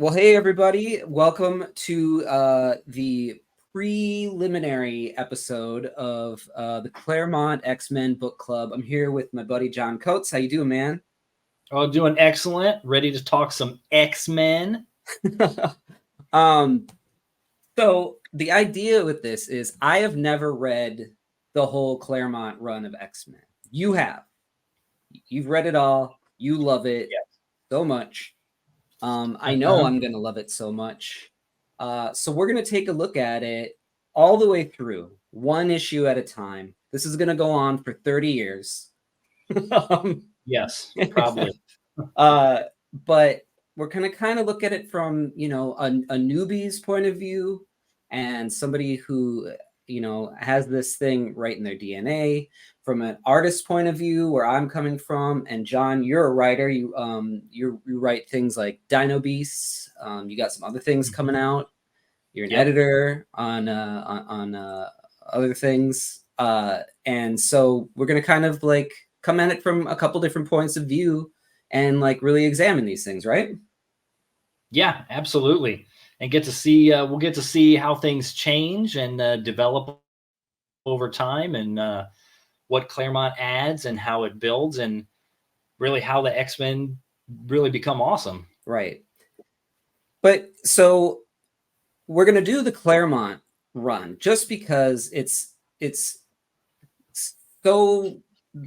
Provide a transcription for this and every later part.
Well, hey, everybody. Welcome to the preliminary episode of the Claremont X-Men Book Club. I'm here with my buddy John Coates. How you doing, man? Oh, doing excellent. Ready to talk some X-Men. So the idea with this is I have never read the whole Claremont run of X-Men. You have. You've read it all. You love it so much. I know I'm going to love it so much. So we're going to take a look at it all the way through, one issue at a time. This is going to go on for 30 years. Yes, probably. But we're going to kind of look at it from, a newbie's point of view and somebody who, has this thing right in their DNA. From an artist's point of view, where I'm coming from, and John, you're a writer. You write things like Dino Beasts. You got some other things coming out. You're an editor on other things, and so we're gonna kind of like come at it from a couple different points of view and like really examine these things, right? Yeah, absolutely, and get to see. We'll get to see how things change and develop over time, and what Claremont adds and how it builds, and really how the X-Men really become awesome. Right. But so we're going to do the Claremont run just because it's so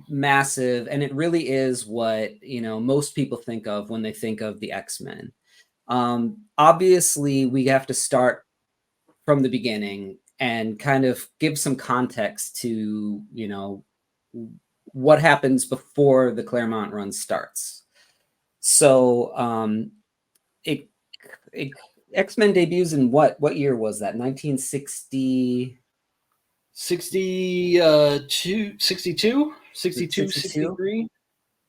massive, and it really is what, most people think of when they think of the X-Men. Obviously, we have to start from the beginning and kind of give some context to, what happens before the Claremont run starts. So X-Men debuts in what year was that? 1960? 62, 63.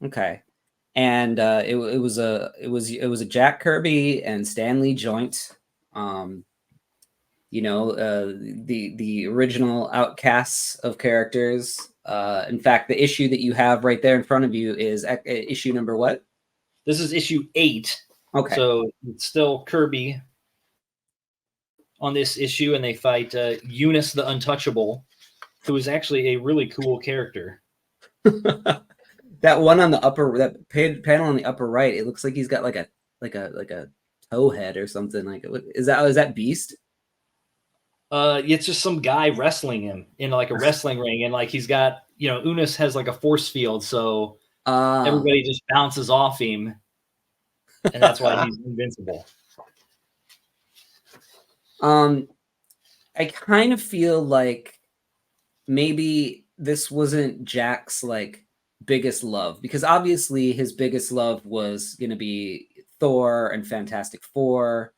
Okay. And it was a Jack Kirby and Stan Lee joint. The original outcasts of characters. In fact, the issue that you have right there in front of you is issue number what? This is issue 8. Okay. So it's still Kirby on this issue, and they fight Eunice the Untouchable, who is actually a really cool character. That one on the that panel on the upper right, it looks like he's got like a toe head or something. Like, is that Beast? It's just some guy wrestling him in like a wrestling ring, and like he's got, Eunice has like a force field, so everybody just bounces off him, and that's why he's invincible. I kind of feel like maybe this wasn't Jack's like biggest love, because obviously his biggest love was going to be Thor and Fantastic Four.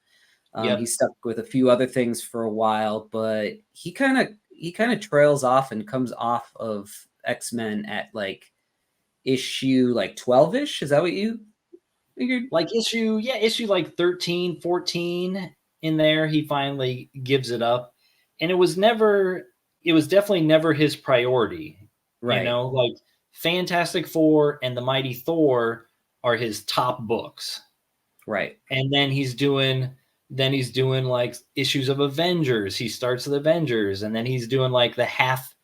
He stuck with a few other things for a while, but he kind of trails off and comes off of X-Men at like issue like 12-ish. Is that what you figured? Like issue like 13, 14 in there, he finally gives it up. And it was definitely never his priority. Right. Like Fantastic Four and the Mighty Thor are his top books. Right. And then he's doing like issues of Avengers. He starts with Avengers, and then he's doing like the half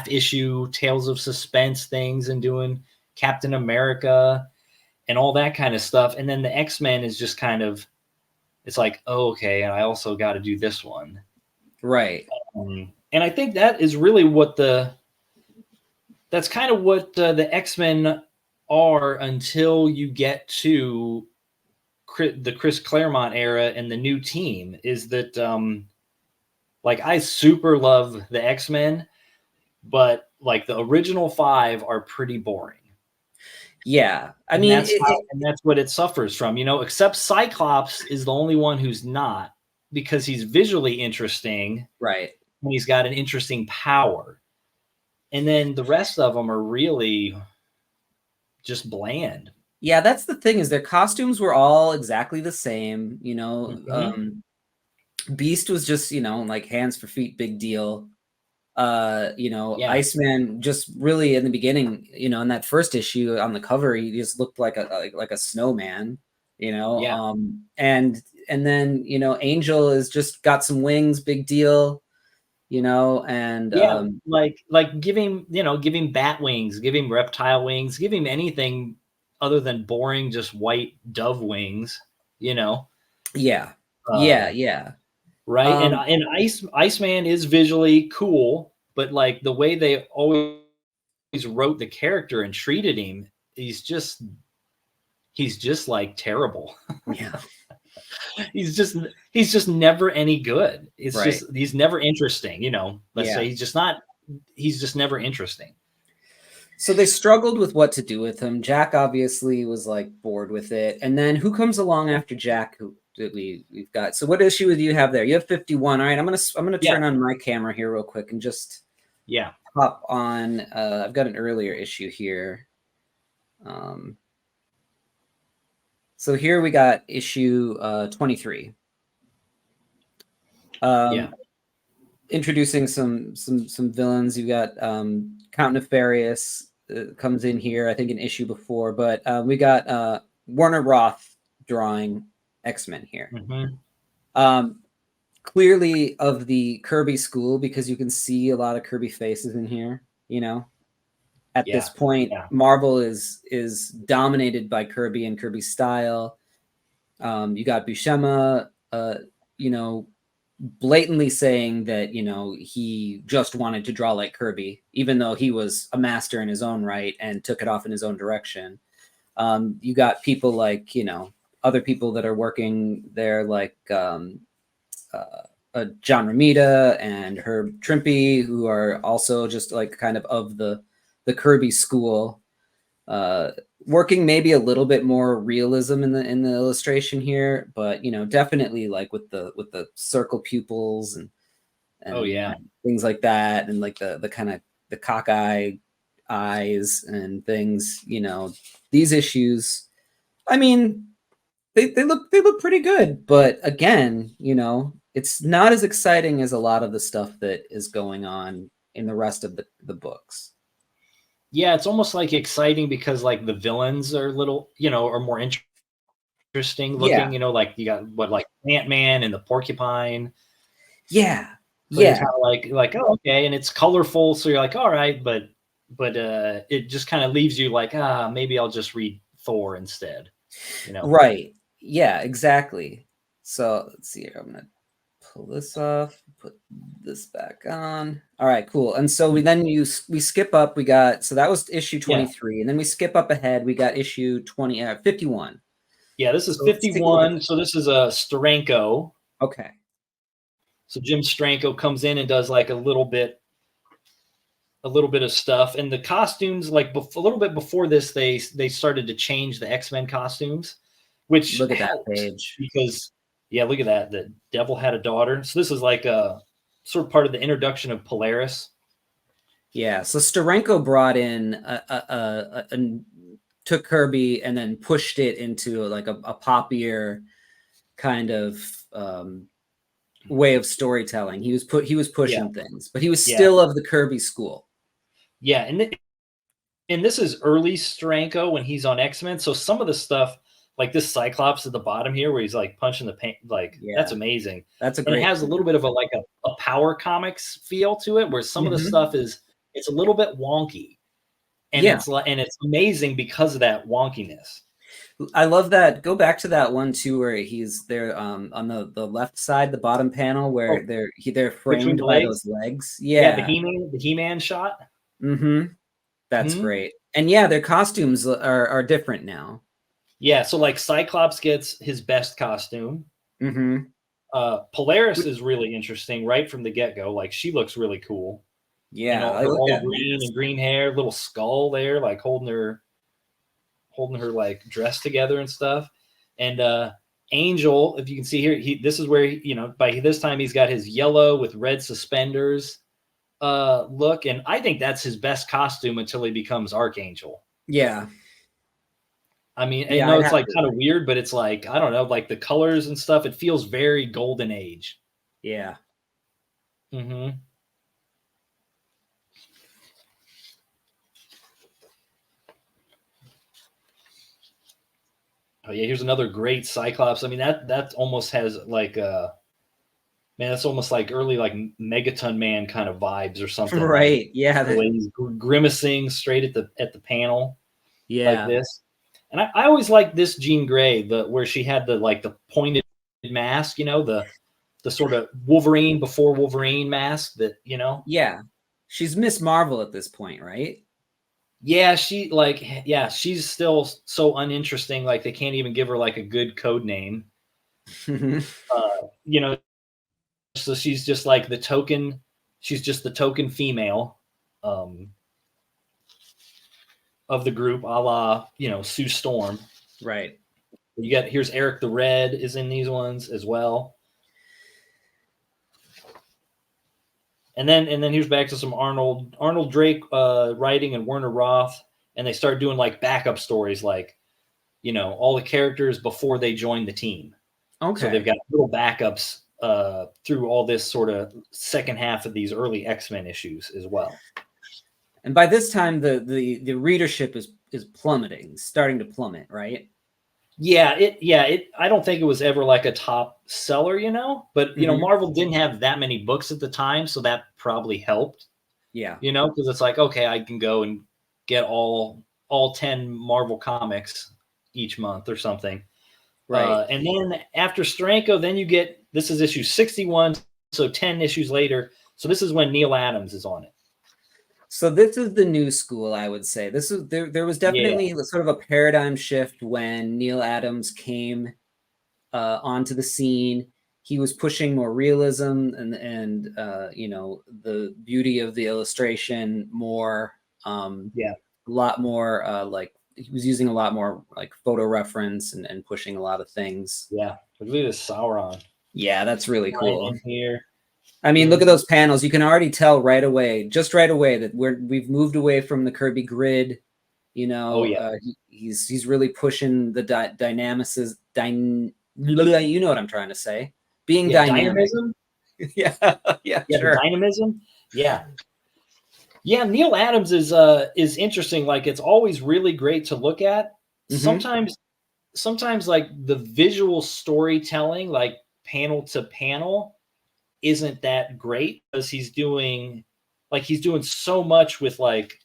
issue Tales of Suspense things, and doing Captain America and all that kind of stuff. And then the X-Men is just kind of, it's like, oh, okay, and I also got to do this one. Right. And I think that is really that's kind of what the X-Men are until you get to the Chris Claremont era and the new team. Is that like, I super love the X-Men, but like the original 5 are pretty boring. Yeah, and that's what it suffers from, except Cyclops is the only one who's not, because he's visually interesting, right? And he's got an interesting power. And then the rest of them are really just bland. Yeah, that's the thing, is their costumes were all exactly the same. Beast was just, like hands for feet, big deal. Iceman just really in the beginning, in that first issue on the cover, he just looked like a snowman. you know. Yeah. And then, you know, Angel is just got some wings, big deal, you know, and Yeah, like give him, you know, give him bat wings, give him reptile wings, give him anything other than boring just white dove wings, you know. yeah, Uh, yeah. right. And Um, Iceman is visually cool, but like the way they always wrote the character and treated him, he's just like terrible. yeah, he's just never any good. It's right. just he's never interesting, you know. Let's Yeah. say he's just never interesting. So they struggled with what to do with him. Jack obviously was like bored with it. And then who comes along after Jack? Who did we've got? So what issue do you have there? You have 51. All right, I'm gonna Yeah. turn on my camera here real quick and just Yeah. hop on. I've got an earlier issue here. So here we got issue 23. Yeah. Introducing some villains. You got Count Nefarious comes in here, I think an issue before, but we got Warner Roth drawing X-Men here. Clearly of the Kirby school, because you can see a lot of Kirby faces in here, you know. At this point, Marvel is dominated by Kirby and Kirby style. You got Buscema, you know, blatantly saying that, you know, he just wanted to draw like Kirby, even though he was a master in his own right and took it off in his own direction. You got people like, you know, other people that are working there, like John Romita and Herb Trimpe, who are also just like kind of the Kirby school, working maybe a little bit more realism in the illustration here, but you know, definitely like with the circle pupils and things like that, and like the kind of the cockeye eyes and things, you know. These issues, I mean, they look pretty good, but again, you know, it's not as exciting as a lot of the stuff that is going on in the rest of the books. Yeah, it's almost like exciting because like the villains are little, you know, are more interesting looking, you know, like you got like Ant-Man and the porcupine. Yeah. So you're kind of like, oh, okay, and it's colorful, so you're like, all right, but it just kind of leaves you like, maybe I'll just read Thor instead, you know. Right. Yeah, exactly. So let's see here. I'm gonna pull this off, put this back on. All right, cool. And so we skip up. We got, so that was issue 23, and then we skip up ahead. We got issue 51. Yeah, this is 51. So this is a Steranko. Okay. So Jim Steranko comes in and does like a little bit of stuff, and the costumes, like a little bit before this, they started to change the X-Men costumes, which look at that page, because look at that, the Devil Had a Daughter. So this is like a sort of part of the introduction of Polaris. Yeah, so Steranko brought in took Kirby and then pushed it into like a poppier kind of way of storytelling. He was pushing things, but he was still of the Kirby school. Yeah, and this is early Steranko when he's on X-Men. So some of the stuff, like this Cyclops at the bottom here, where he's like punching the paint, like that's amazing. That's a great. And it has a little bit of a Power Comics feel to it, where some of the stuff it's a little bit wonky, and it's amazing because of that wonkiness. I love that. Go back to that one too, where he's there on the left side, the bottom panel, where they're framed by those legs. Yeah, the He-Man shot. That's great. And yeah, their costumes are different now. Yeah, so like Cyclops gets his best costume. Polaris is really interesting right from the get-go. Like she looks really cool. Yeah, all green and green hair, little skull there, like holding her like dress together and stuff. And Angel, if you can see here, this is where by this time he's got his yellow with red suspenders look, and I think that's his best costume until he becomes Archangel. Yeah. I mean, I know it's like kind of weird, but it's like, I don't know, like the colors and stuff, it feels very Golden Age. Yeah. Oh yeah, here's another great Cyclops. I mean, that almost has like man, that's almost like early like Megaton Man kind of vibes or something. Right. Yeah. The way he's grimacing straight at the panel like Yeah. this. And I always liked this Jean Grey, where she had the pointed mask, the sort of Wolverine before Wolverine mask that. Yeah. She's Miss Marvel at this point, right? Yeah, she's still so uninteresting. Like they can't even give her like a good code name. You know, so she's just like the token. She's just the token female of the group, a la Sue Storm. Right. Here's Eric the Red is in these ones as well. And then here's back to some Arnold Drake writing and Werner Roth, and they start doing like backup stories, like all the characters before they join the team. Okay. So they've got little backups through all this sort of second half of these early X-Men issues as well. And by this time, the readership is plummeting, starting to plummet, right? Yeah, I don't think it was ever like a top seller, but Marvel didn't have that many books at the time, so that probably helped. Yeah. Because it's like, okay, I can go and get all 10 Marvel comics each month or something. Right. And then after Stranko, then you get, this is issue 61, so 10 issues later. So this is when Neil Adams is on it. So this is the new school, I would say. This is there was definitely sort of a paradigm shift when Neil Adams came onto the scene. He was pushing more realism and the beauty of the illustration more. A lot more like he was using a lot more like photo reference and pushing a lot of things. Yeah, look at this Sauron. Yeah, that's really cool. In here. I mean, look at those panels. You can already tell right away that we've moved away from the Kirby grid. He's really pushing the dynamics. You know what I'm trying to say? Being dynamic. Dynamism. yeah, sure. Dynamism. Yeah. Neil Adams is interesting. Like it's always really great to look at. Mm-hmm. Sometimes like the visual storytelling, like panel to panel, isn't that great because he's doing so much with like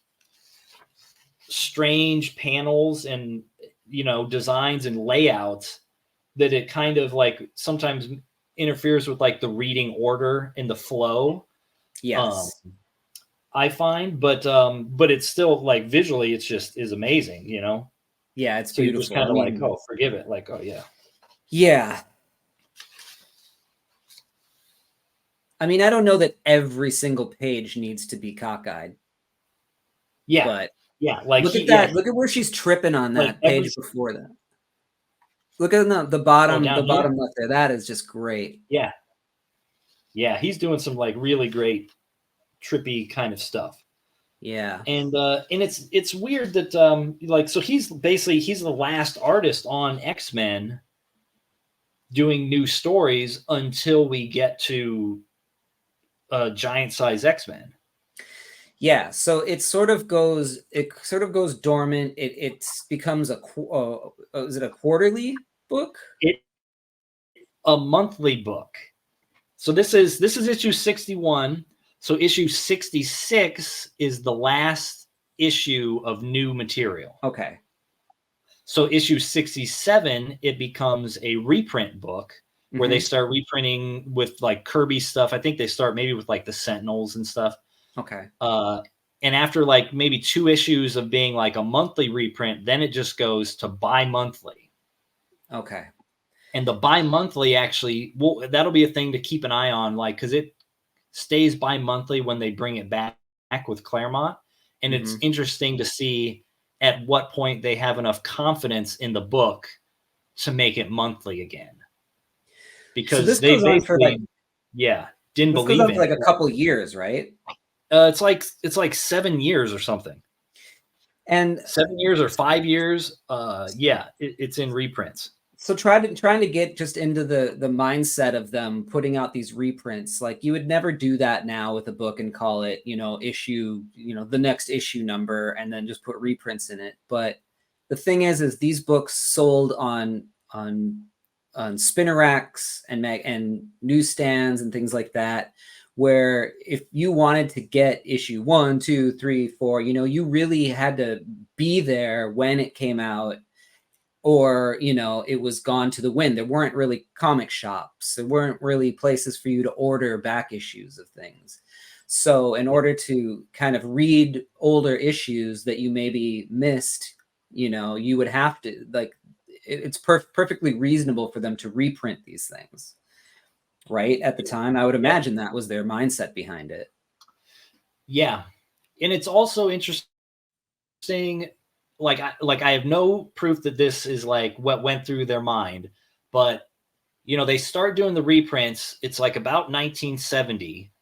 strange panels and designs and layouts that it kind of like sometimes interferes with like the reading order and the flow. Yes. I find, but it's still like visually it just is amazing, Yeah, it's so beautiful. You're just kind of like, oh, forgive it, like, oh yeah. Yeah. I mean, I don't know that every single page needs to be cockeyed. Yeah. But like look at that. Yeah. Look at where she's tripping on that page before that. Look at the bottom, bottom left there. That is just great. Yeah. Yeah, he's doing some like really great trippy kind of stuff. Yeah. And it's weird that so he's the last artist on X-Men doing new stories until we get to giant size X-Men. Yeah, so it sort of goes dormant. It becomes is it a quarterly book? A monthly book. So this is issue 61. So issue 66 is the last issue of new material. Okay. So issue 67, it becomes a reprint book where they start reprinting with like Kirby stuff. I think they start maybe with like the Sentinels and stuff. Okay. And after like maybe 2 issues of being like a monthly reprint, then it just goes to bi-monthly. Okay. And the bi-monthly actually, that'll be a thing to keep an eye on, like, because it stays bi-monthly when they bring it back with Claremont. And it's interesting to see at what point they have enough confidence in the book to make it monthly again. Because so they basically, didn't believe it. Like a couple years, right? It's like 7 years or something. And 7 years or 5 years. It's in reprints. So trying to get just into the mindset of them putting out these reprints. Like you would never do that now with a book and call it, issue, the next issue number and then just put reprints in it. But the thing is these books sold on spinner racks and newsstands and things like that, where if you wanted to get issue 1, 2, 3, 4, you know, you really had to be there when it came out, or, you know, it was gone to the wind. There weren't really comic shops. There weren't really places for you to order back issues of things. So in order to kind of read older issues that you maybe missed, you know, you would have to, like, it's perfectly reasonable for them to reprint these things, right? At the time, I would imagine that was their mindset behind it. Yeah. And it's also interesting, like I have no proof that this is like what went through their mind, but, you know, they start doing the reprints. It's like about 1970.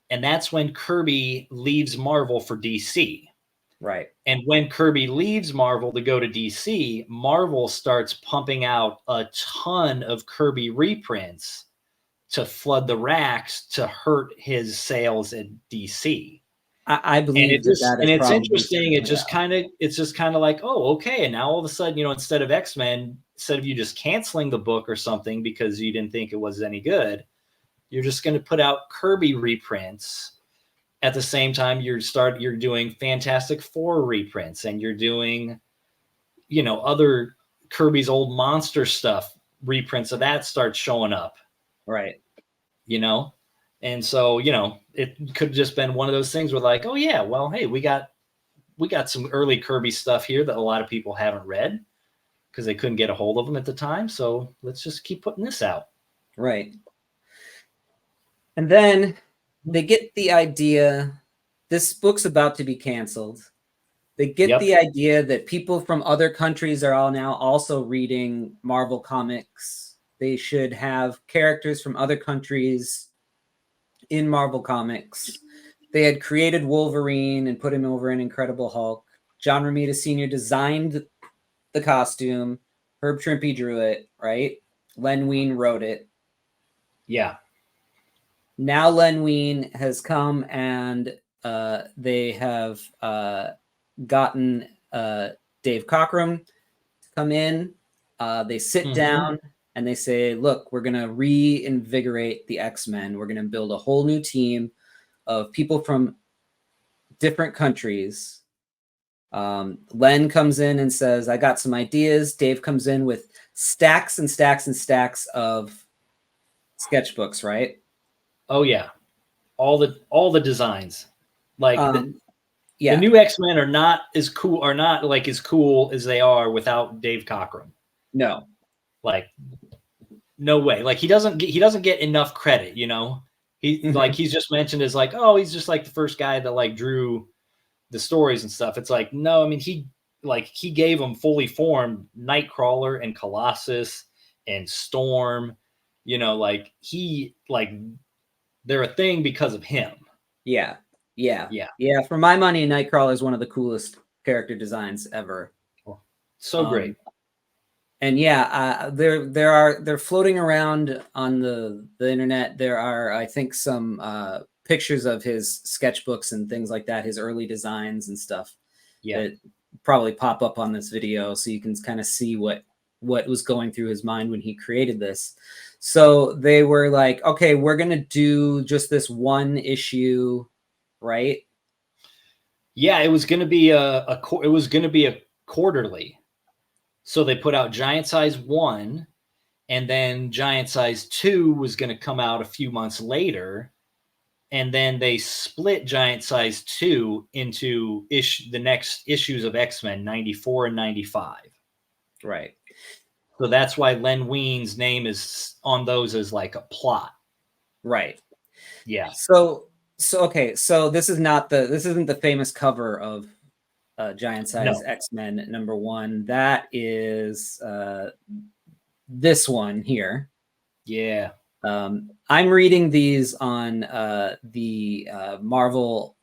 And that's when Kirby leaves Marvel for DC. Right. And when Kirby leaves Marvel to go to DC, Marvel starts pumping out a ton of Kirby reprints to flood the racks to hurt his sales at DC. I believe and it's interesting. It's just kind of like, oh, okay. And now all of a sudden, you know, instead of X-Men, instead of you just canceling the book or something because you didn't think it was any good, you're just going to put out Kirby reprints. At the same time, you're doing Fantastic Four reprints, and you're doing, you know, other Kirby's old monster stuff reprints of that start showing up. Right. You know? And so, you know, it could have just been one of those things where like, oh yeah, well, hey, we got some early Kirby stuff here that a lot of people haven't read because they couldn't get a hold of them at the time. So let's just keep putting this out. Right. And then they get the idea, this book's about to be canceled. They get the idea that people from other countries are all now also reading Marvel comics. They should have characters from other countries in Marvel comics. They had created Wolverine and put him over in Incredible Hulk. John Romita Sr. designed the costume. Herb Trimpe drew it, right? Len Wein wrote it. Yeah. Now Len Wein has come and they have gotten Dave Cockrum to come in. They sit down and they say, look, we're going to reinvigorate the X-Men. We're going to build a whole new team of people from different countries. Len comes in and says, I got some ideas. Dave comes in with stacks and stacks and stacks of sketchbooks, right? Oh yeah, all the designs, like the new X-Men are not as cool as they are without Dave Cockrum. No, like no way. Like he doesn't get enough credit. You know, he's just mentioned as like, oh, he's just like the first guy that like drew the stories and stuff. It's like, no, I mean he gave them fully formed Nightcrawler and Colossus and Storm. You know, they're a thing because of him. Yeah. For my money, Nightcrawler is one of the coolest character designs ever. So great. And yeah, they're floating around on the internet. There are, I think, some pictures of his sketchbooks and things like that, his early designs and stuff. Yeah, that probably pop up on this video, so you can kind of see what was going through his mind when he created this. So they were like, okay, we're going to do just this one issue, right? Yeah, it was going to be a quarterly. So they put out Giant Size 1, and then Giant Size 2 was going to come out a few months later, and then they split Giant Size 2 into the next issues of X-Men 94 and 95. Right. So that's why Len Wein's name is on those as like a plot. Right. Yeah. So okay. So this isn't the famous cover of Giant Size X-Men #1. That is this one here. Yeah. I'm reading these on the Marvel.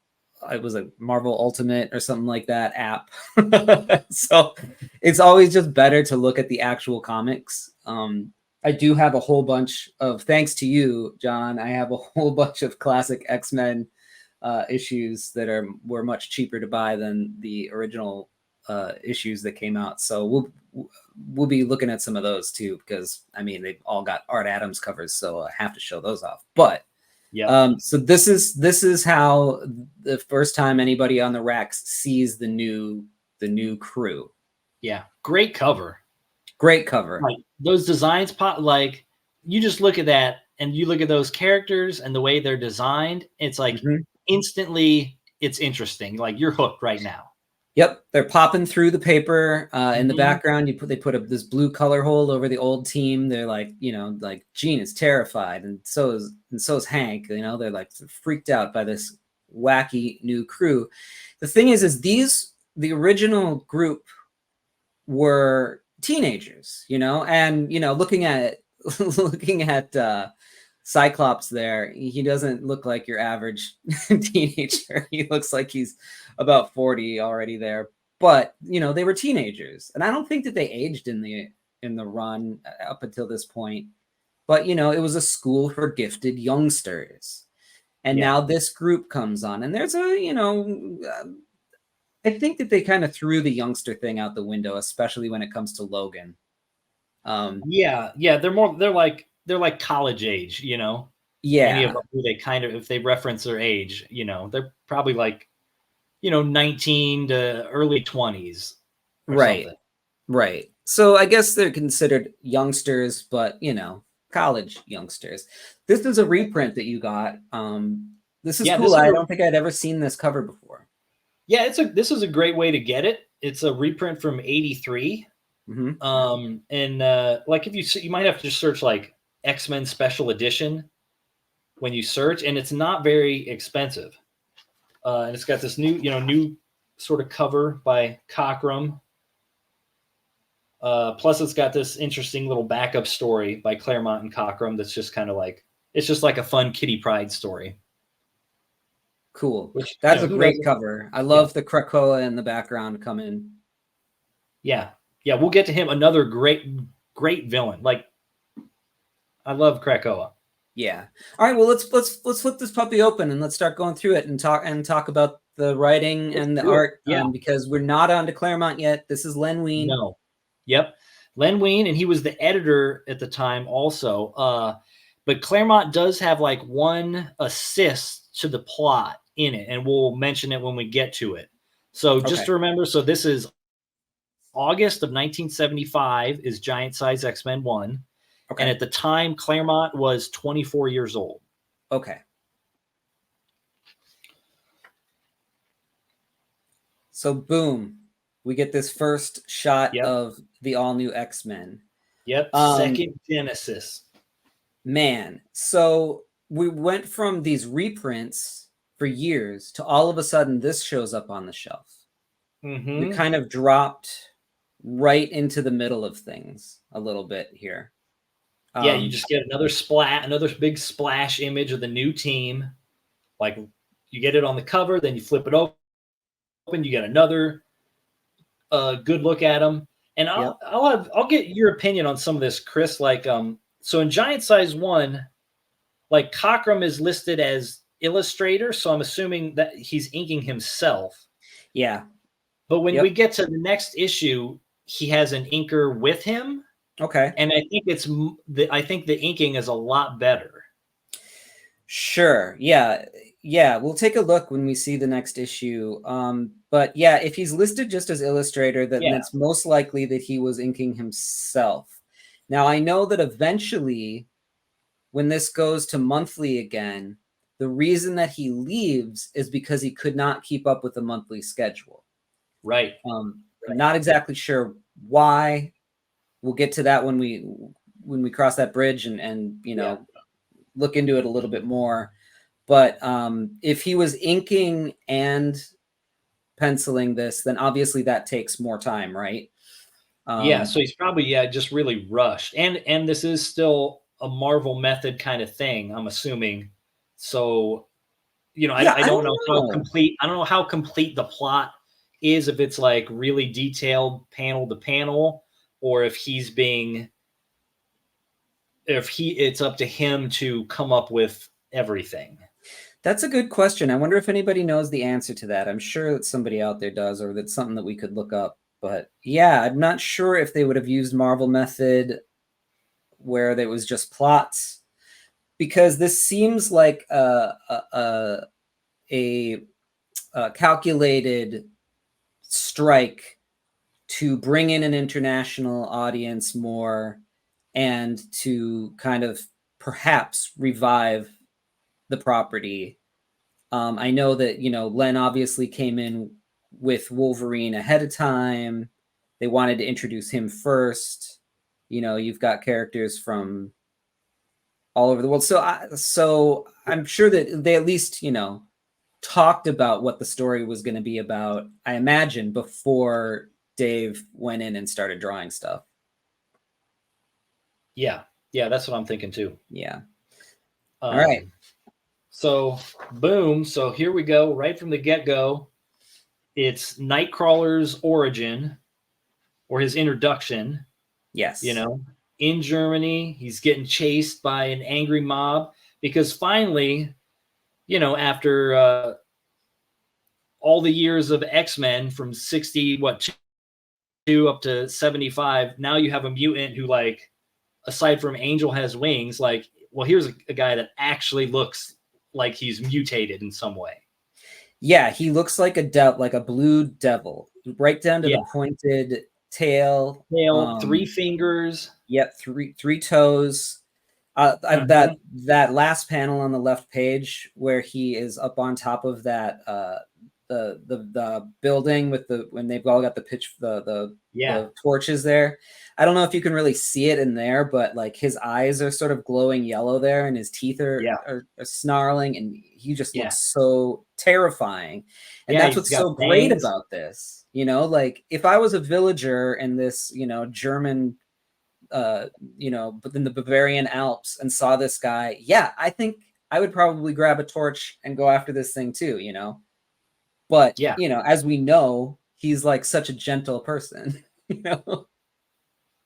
It was a Marvel Ultimate or something like that app. So it's always just better to look at the actual comics. I do have a whole bunch of, thanks to you, John, I have a whole bunch of classic X-Men issues that were much cheaper to buy than the original issues that came out. So we'll be looking at some of those too, because I mean they've all got Art Adams covers, so I have to show those off. But so this is how the first time anybody on the racks sees the new crew. Yeah, great cover. Great cover. Like those designs, like you just look at that and you look at those characters and the way they're designed. It's like instantly, it's interesting. Like you're hooked right now. Yep, they're popping through the paper. In the background, they put this blue color hole over the old team. They're like, like Jean is terrified, and so is Hank. They're like freaked out by this wacky new crew. The thing is the original group were teenagers, and looking at Cyclops there, he doesn't look like your average teenager. He looks like he's about 40 already there. But they were teenagers, and I don't think that they aged in the run up until this point. But it was a school for gifted youngsters, and now this group comes on, and there's I think that they kind of threw the youngster thing out the window, especially when it comes to Logan. They're like college age, Yeah. Any of them who they kind of, if they reference their age, they're probably like, 19 to early 20s. Right. Something. Right. So I guess they're considered youngsters, but college youngsters. This is a reprint that you got. This is cool. I don't think I'd ever seen this cover before. Yeah, this is a great way to get it. It's a reprint from '83. Like if you might have to search like X-Men Special Edition when you search, and it's not very expensive. And it's got this new sort of cover by Cockrum. Plus it's got this interesting little backup story by Claremont and Cockrum that's just kind of like, it's just like a fun Kitty Pryde story. Cool. That's a great cover. I love the Krakoa in the background coming. Yeah. Yeah, we'll get to him. Another great villain. Like, I love Krakoa. Yeah. All right. Well, let's flip this puppy open and let's start going through it and talk about the writing and the art. Because we're not on to Claremont yet. This is Len Wein. No. Yep. Len Wein, and he was the editor at the time also. But Claremont does have like one assist to the plot in it, and we'll mention it when we get to it. So just to remember, so this is August of 1975 is Giant Size X-Men 1. Okay. And at the time, Claremont was 24 years old. Okay. So boom, we get this first shot of the all-new X-Men. Yep, second Genesis. Man, so we went from these reprints for years to all of a sudden this shows up on the shelf. We kind of dropped right into the middle of things a little bit here. You just get another big splash image of the new team. Like you get it on the cover, then you flip it open, you get another good look at them. And I'll get your opinion on some of this, Chris. Like, so in Giant Size 1, like Cockrum is listed as illustrator, so I'm assuming that he's inking himself. Yeah. But when we get to the next issue, he has an inker with him. Okay. And I think the inking is a lot better. Sure. Yeah. Yeah. We'll take a look when we see the next issue. But yeah, if he's listed just as illustrator, then it's most likely that he was inking himself. Now, I know that eventually when this goes to monthly again, the reason that he leaves is because he could not keep up with the monthly schedule. Right. I'm not exactly sure why. We'll get to that when we cross that bridge and look into it a little bit more. But if he was inking and penciling this, then obviously that takes more time, right? So he's probably just really rushed. And this is still a Marvel method kind of thing, I'm assuming. So, I don't know how complete. I don't know how complete the plot is, if it's like really detailed panel to panel, or if it's up to him to come up with everything. That's a good question. I wonder if anybody knows the answer to that. I'm sure that somebody out there does, or that's something that we could look up. But yeah, I'm not sure if they would have used Marvel method where there was just plots, because this seems like a calculated strike to bring in an international audience more and to kind of perhaps revive the property. I know that, Len obviously came in with Wolverine ahead of time. They wanted to introduce him first. You've got characters from all over the world. So I'm sure that they at least, talked about what the story was going to be about, I imagine, before Dave went in and started drawing stuff. Yeah, that's what I'm thinking too. Yeah. All right. So, boom. So here we go. Right from the get-go, it's Nightcrawler's origin, or his introduction. Yes. In Germany, he's getting chased by an angry mob because finally, after all the years of X-Men from 60, two up to 75, now you have a mutant who, like, aside from Angel has wings, like, well, here's a guy that actually looks like he's mutated in some way. Yeah, he looks like a blue devil, right down to the pointed tail. 3 fingers. Yep, three toes. That last panel on the left page where he is up on top of that the building with when they've all got the torches there. I don't know if you can really see it in there, but like his eyes are sort of glowing yellow there, and his teeth are snarling, and he just looks so terrifying. And that's what's so great about this. Like if I was a villager in this, German, but in the Bavarian Alps and saw this guy, I think I would probably grab a torch and go after this thing too, But, as we know, he's like such a gentle person,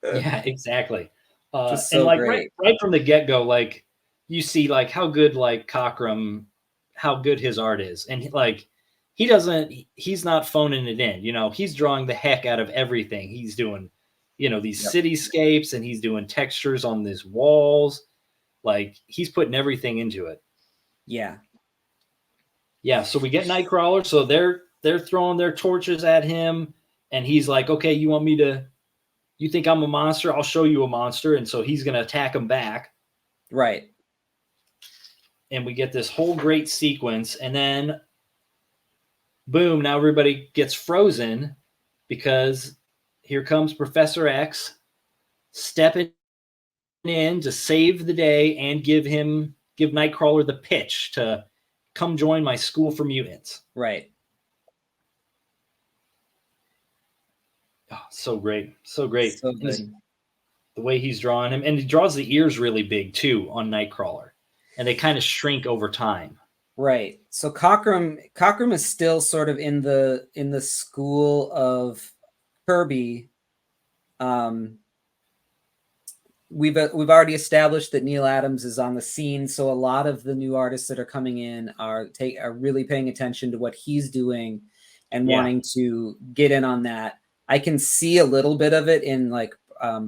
Yeah, exactly. Just so and like great. right from the get-go, like you see like how good like Cockrum, how good his art is. And he's not phoning it in, he's drawing the heck out of everything. He's doing, these cityscapes, and he's doing textures on these walls. Like he's putting everything into it. Yeah. Yeah. So we get Nightcrawler. So they're throwing their torches at him, and he's like, okay, you think I'm a monster? I'll show you a monster. And so he's going to attack him back. Right. And we get this whole great sequence. And then, boom, now everybody gets frozen because here comes Professor X stepping in to save the day and give Nightcrawler the pitch to come join my school for mutants. Right. Oh, so great. So great. So good. The way he's drawing him. And he draws the ears really big, too, on Nightcrawler. And they kind of shrink over time. Right. So Cockrum is still sort of in the school of Kirby. We've already established that Neil Adams is on the scene, so a lot of the new artists that are coming in are really paying attention to what he's doing and wanting to get in on that. I can see a little bit of it in like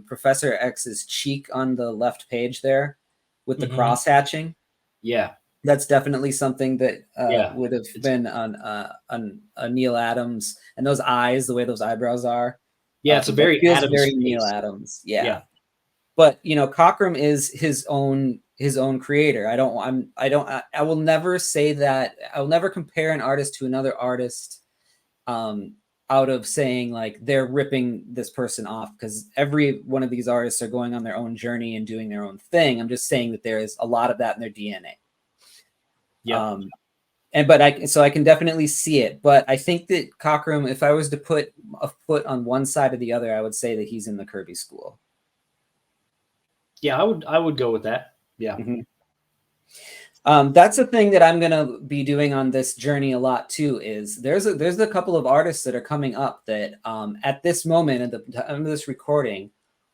Professor X's cheek on the left page there with the cross hatching. Yeah. That's definitely something that would have been on Neil Adams, and those eyes, the way those eyebrows are. Yeah, it's a very Adams very Neil Adams. Yeah. But Cockrum is his own creator. I will never say that. I'll never compare an artist to another artist out of saying like they're ripping this person off, because every one of these artists are going on their own journey and doing their own thing. I'm just saying that there is a lot of that in their DNA. Yeah. I can definitely see it, but I think that Cockrum, if I was to put a foot on one side or the other, I would say that he's in the Kirby school. Yeah, I would go with that. Yeah. That's a thing that I'm going to be doing on this journey a lot too, is there's a couple of artists that are coming up that at this moment, at the time of this recording,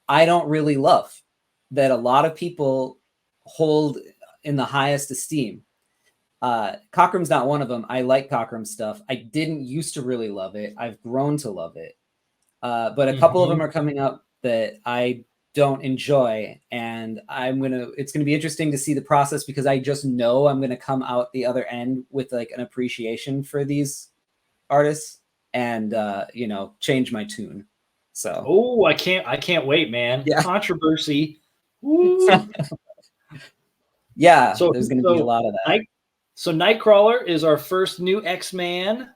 I don't really love, that a lot of people hold in the highest esteem. Cochrum's not one of them. I like Cochrum's stuff. I didn't used to really love it. I've grown to love it. But a couple of them are coming up that I don't enjoy, and it's gonna be interesting to see the process, because I just know I'm gonna come out the other end with like an appreciation for these artists and change my tune. So I can't wait, man. Yeah. Controversy. Yeah, so there's gonna be a lot of that. So Nightcrawler is our first new X-Man.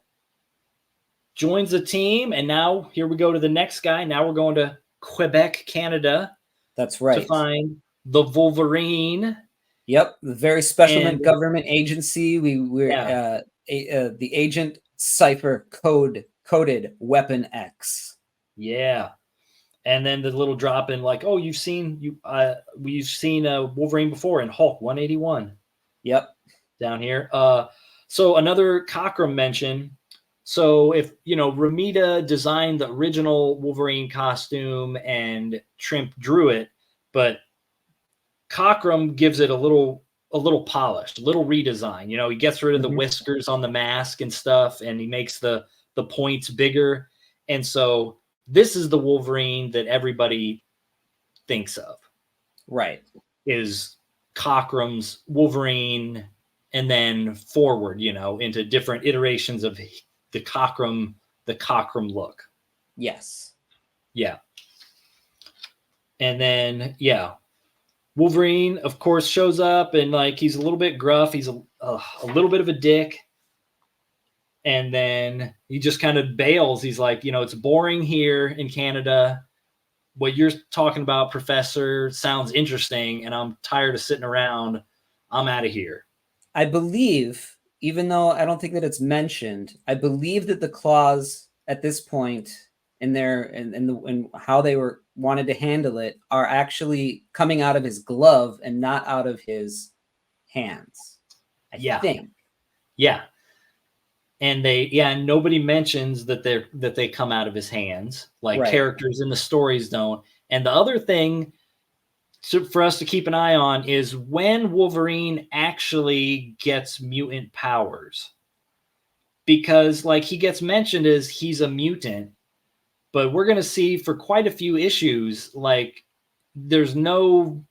Joins the team, and now here we go to the next guy. Now we're going to Quebec, Canada. That's right. To find the Wolverine. Yep, the very special government agency. We're the Agent Cipher coded Weapon X. Yeah, and then the little drop in like, oh, we've seen Wolverine before in Hulk 181. Yep, down here. So another Cockrum mention. So if Ramita designed the original Wolverine costume and Trimp drew it, but Cockrum gives it a little polished, a little redesign. He gets rid of the whiskers on the mask and stuff, and he makes the points bigger. And so this is the Wolverine that everybody thinks of. Right. Is Cockrum's Wolverine, and then forward, into different iterations of the Cockrum look. Yes. Yeah. And then, Wolverine, of course, shows up, and like he's a little bit gruff. He's a little bit of a dick. And then he just kind of bails. He's like, it's boring here in Canada. What you're talking about, Professor, sounds interesting, and I'm tired of sitting around. I'm out of here. I believe, even though I don't think that it's mentioned, I believe that the claws at this point in their and how they wanted to handle it are actually coming out of his glove and not out of his hands. I think. Yeah. And nobody mentions that they come out of his hands, like characters in the stories don't. And the other thing for us to keep an eye on is when Wolverine actually gets mutant powers, because like he gets mentioned as he's a mutant, but we're going to see for quite a few issues, like there's no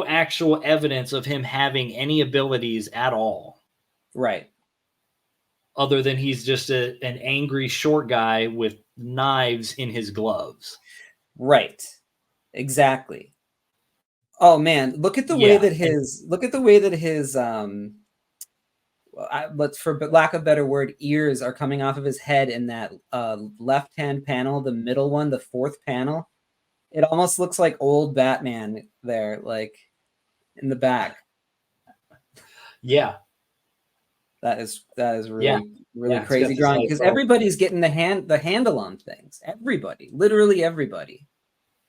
actual evidence of him having any abilities at all. Right. Other than he's just an angry short guy with knives in his gloves. Right. Exactly. Oh man, look at the way that his but for lack of a better word, ears are coming off of his head in that left-hand panel, the middle one, the fourth panel. It almost looks like old Batman there, like in the back. Yeah. That is really crazy drawing, because everybody's getting the handle on things. Everybody, literally everybody.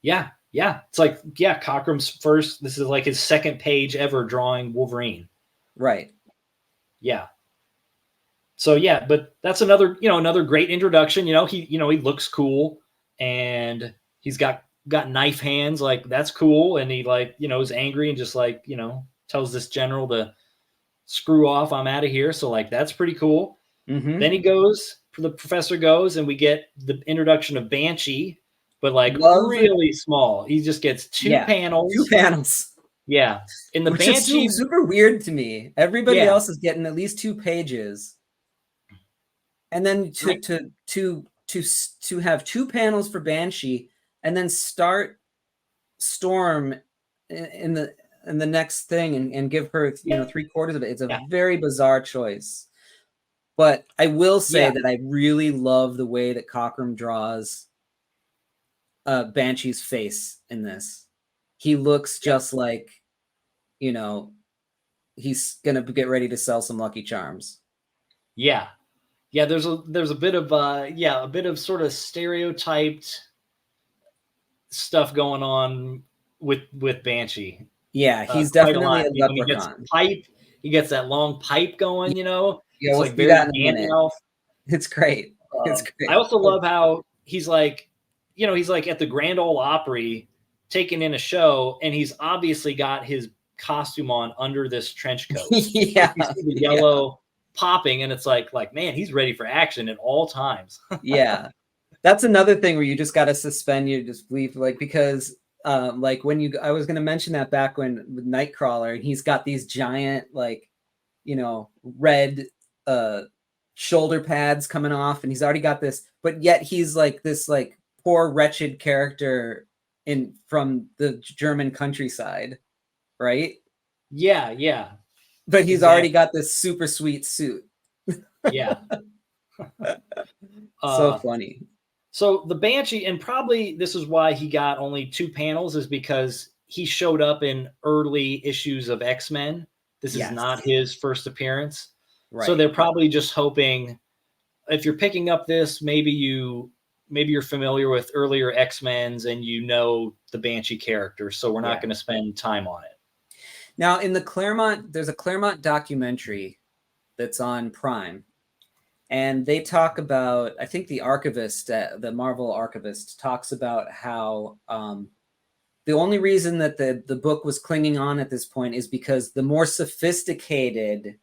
Yeah. It's like, Cockrum's first. This is like his second page ever drawing Wolverine. Right. Yeah. So but that's another great introduction. He looks cool, and he's got knife hands. Like that's cool, and he is angry and just tells this general to screw off. I'm out of here. So that's pretty cool. Mm-hmm. Then the professor goes, and we get the introduction of Banshee, but really small. He just gets two panels. Yeah. In the Banshee, is super weird to me. Everybody else is getting at least 2 pages. And then to have 2 panels for Banshee and then start Storm in the next thing and give her 3/4 of it. It's a very bizarre choice. But I will say that I really love the way that Cockrum draws Banshee's face in this. He looks just like, he's gonna get ready to sell some Lucky Charms. Yeah. There's a bit of sort of stereotyped stuff going on with Banshee. Yeah, he's definitely a leprechaun. He gets that long pipe going. Yeah, it's we'll like very Gandalf. It's great. It's great. I also love how he's like at the Grand Ole Opry taking in a show, and he's obviously got his costume on under this trench coat. Yeah, you see the yellow popping, and it's like man, he's ready for action at all times. Yeah, that's another thing where you just got to suspend your disbelief, like, because like when I was going to mention that back when with Nightcrawler, and he's got these giant, like, you know, red shoulder pads coming off, and he's already got this, but yet he's like this like poor wretched character from the German countryside, right? Yeah. But he's already got this super sweet suit. Yeah. So funny. So the Banshee, and probably this is why he got only 2 panels, is because he showed up in early issues of X-Men. This is not his first appearance. Right. So they're probably just hoping, if you're picking up this, maybe you're familiar with earlier X-Men's and you know the Banshee character, so we're not going to spend time on it. Now, in the Claremont, there's a Claremont documentary that's on Prime, and they talk about, I think the archivist, the Marvel archivist, talks about how the only reason that the book was clinging on at this point is because the more sophisticated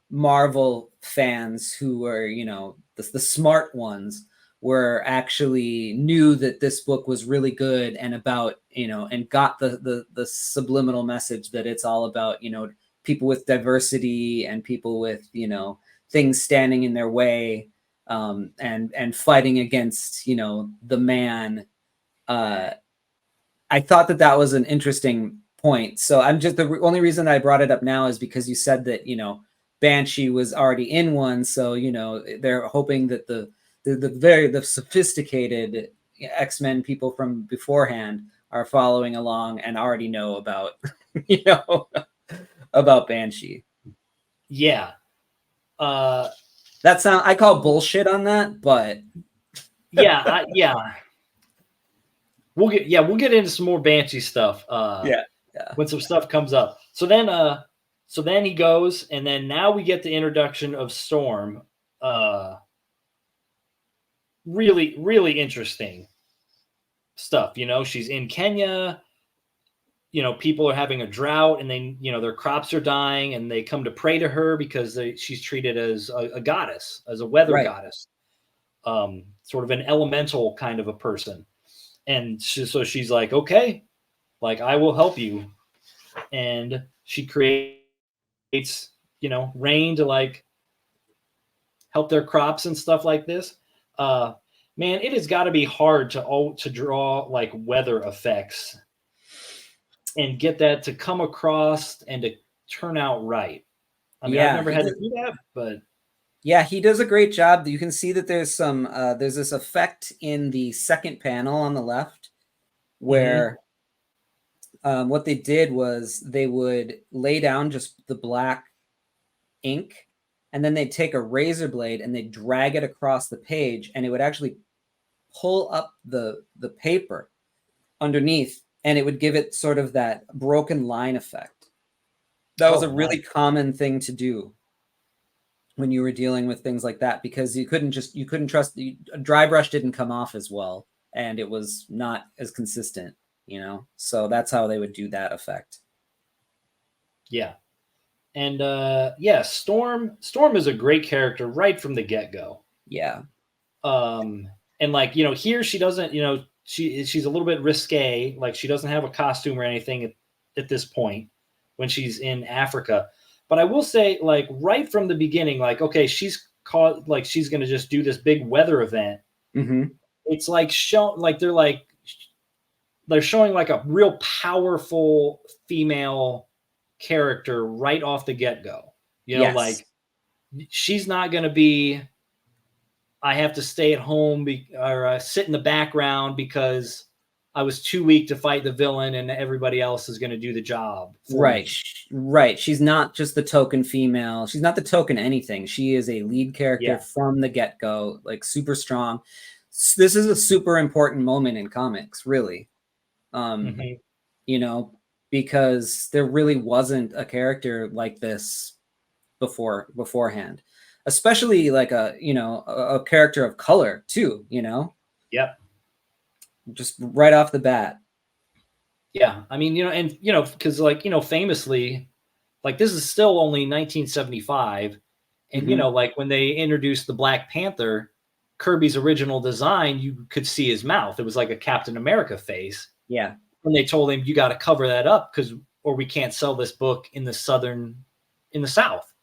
Marvel fans, who were, you know, the smart ones, were actually knew that this book was really good and about, you know, and got the subliminal message that it's all about, you know, people with diversity and people with, you know, things standing in their way, and fighting against, you know, the man. I thought that was an interesting point. So I'm just, the only reason I brought it up now is because you said that, you know, Banshee was already in one. So, you know, they're hoping that the sophisticated X-Men people from beforehand are following along and already know about, you know, about Banshee. Yeah. I call bullshit on that, but yeah. We'll get into some more Banshee stuff. When some stuff comes up. So then he goes, and then now we get the introduction of Storm. Really, really interesting stuff. You know, she's in Kenya. You know, people are having a drought, and they, you know, their crops are dying, and they come to pray to her because she's treated as a goddess, as a weather goddess, sort of an elemental kind of a person. And so she's like, okay, like, I will help you. And she creates, you know, rain to like help their crops and stuff like this. Man, it has got to be hard to draw like weather effects and get that to come across and to turn out right. I mean, I've never had to do that, but yeah, he does a great job. You can see that there's some there's this effect in the second panel on the left where what they did was they would lay down just the black ink, and then they'd take a razor blade and they'd drag it across the page, and it would actually pull up the paper underneath, and it would give it sort of that broken line effect. That was a really common thing to do when you were dealing with things like that, because you couldn't trust, a dry brush didn't come off as well, and it was not as consistent, you know? So that's how they would do that effect. Yeah. And Storm is a great character right from the get-go. Yeah. And like, you know, here she doesn't, you know, she's a little bit risque, like she doesn't have a costume or anything at this point when she's in Africa. But I will say, like, right from the beginning, like, okay, she's going to just do this big weather event. Mm-hmm. It's like they're showing like a real powerful female character right off the get-go. You know, like, she's not going to be, I have to stay at home or sit in the background because I was too weak to fight the villain and everybody else is going to do the job. Right. Right. She's not just the token female. She's not the token anything. She is a lead character from the get-go, like super strong. This is a super important moment in comics, really. You know, because there really wasn't a character like this beforehand, especially like a character of color too, you know? Yep. Just right off the bat. Yeah, I mean, and because like famously, like this is still only 1975, and like when they introduced the Black Panther, Kirby's original design, you could see his mouth. It was like a Captain America face. Yeah. And they told him, you got to cover that up or we can't sell this book in the South,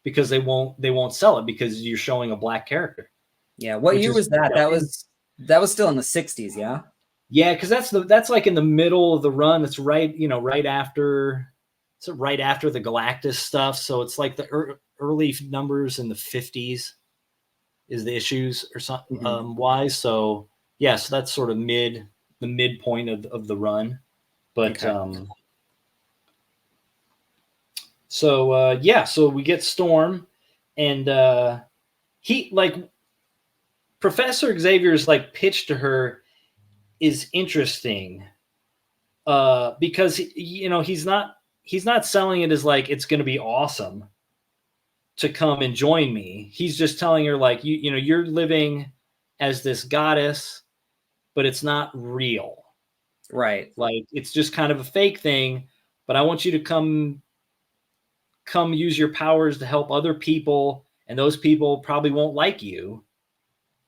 because they won't sell it because you're showing a black character. Yeah. What year was that? That was still in the 60s. Yeah. Yeah, because that's like in the middle of the run. That's right, right after the Galactus stuff. So it's like the early numbers in the 50s is the issues or something wise. So yeah, so that's sort of the midpoint of the run. But so we get Storm, and he like Professor Xavier's like pitch to her is interesting because he's not selling it as like it's going to be awesome to come and join me. He's just telling her like you're living as this goddess, but it's not real, right? Like it's just kind of a fake thing. But I want you to come use your powers to help other people, and those people probably won't like you,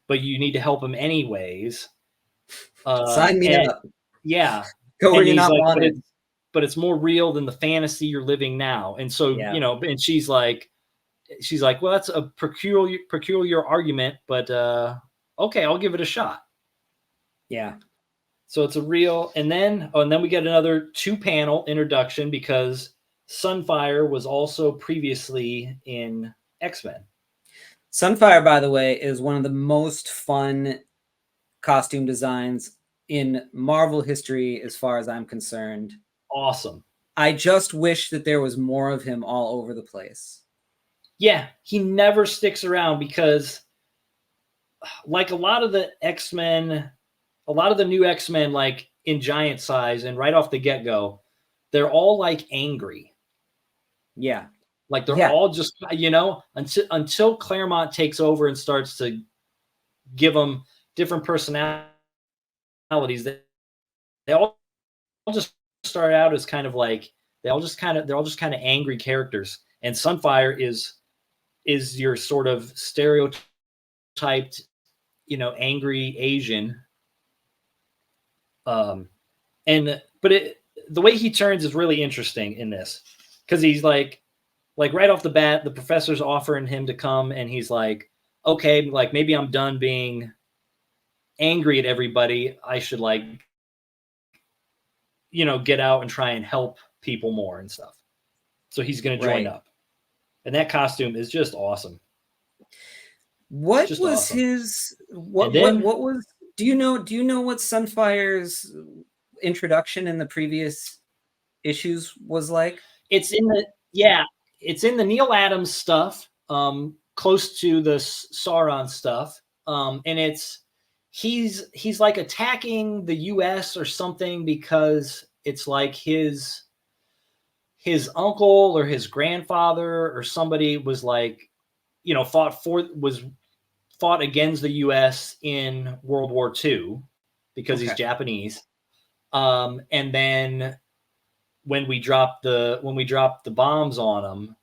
but you need to help them anyways. Sign me up. Yeah. Go where you're not wanted. But it's more real than the fantasy you're living now. And so, and she's like, well, that's a peculiar argument, but okay, I'll give it a shot. Yeah. So it's a real, and then we get another 2-panel introduction because Sunfire was also previously in X-Men. Sunfire, by the way, is one of the most fun costume designs in Marvel history as far as I'm concerned. Awesome. I just wish that there was more of him all over the place. Yeah, he never sticks around because like a lot of the new X-Men, like in giant size and right off the get-go, they're all like angry. Yeah. Like they're all just, until Claremont takes over and starts to give them different personalities, they all just start out as kind of like, they're all just kind of angry characters. And Sunfire is your sort of stereotyped, angry Asian. But the way he turns is really interesting in this, because he's like right off the bat, the professor's offering him to come, and he's like, okay, like maybe I'm done being angry at everybody. I should get out and try and help people more and stuff. So he's going to join up, and that costume is just awesome. What was awesome. What was? Do you know what Sunfire's introduction in the previous issues was like? It's in the Neil Adams stuff, close to the Sauron stuff, and he's like attacking the U.S. or something because it's like his uncle or his grandfather or somebody was like, fought against the U.S. in World War II because he's Japanese, and then when we dropped the bombs on him,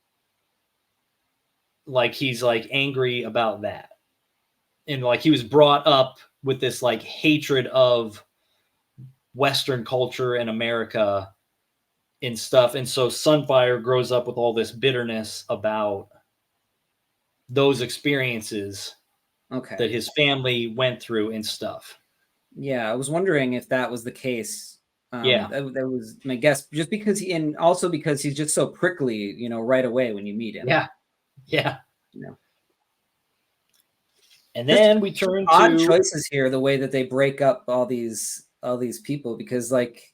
like he's like angry about that, and like he was brought up with this like hatred of Western culture and America and stuff, and so Sunfire grows up with all this bitterness about those experiences that his family went through and stuff. Yeah, I was wondering if that was the case. That was my guess, just because because he's just so prickly, right away when you meet him. Yeah. And then we turn to odd choices here, the way that they break up all these people, because like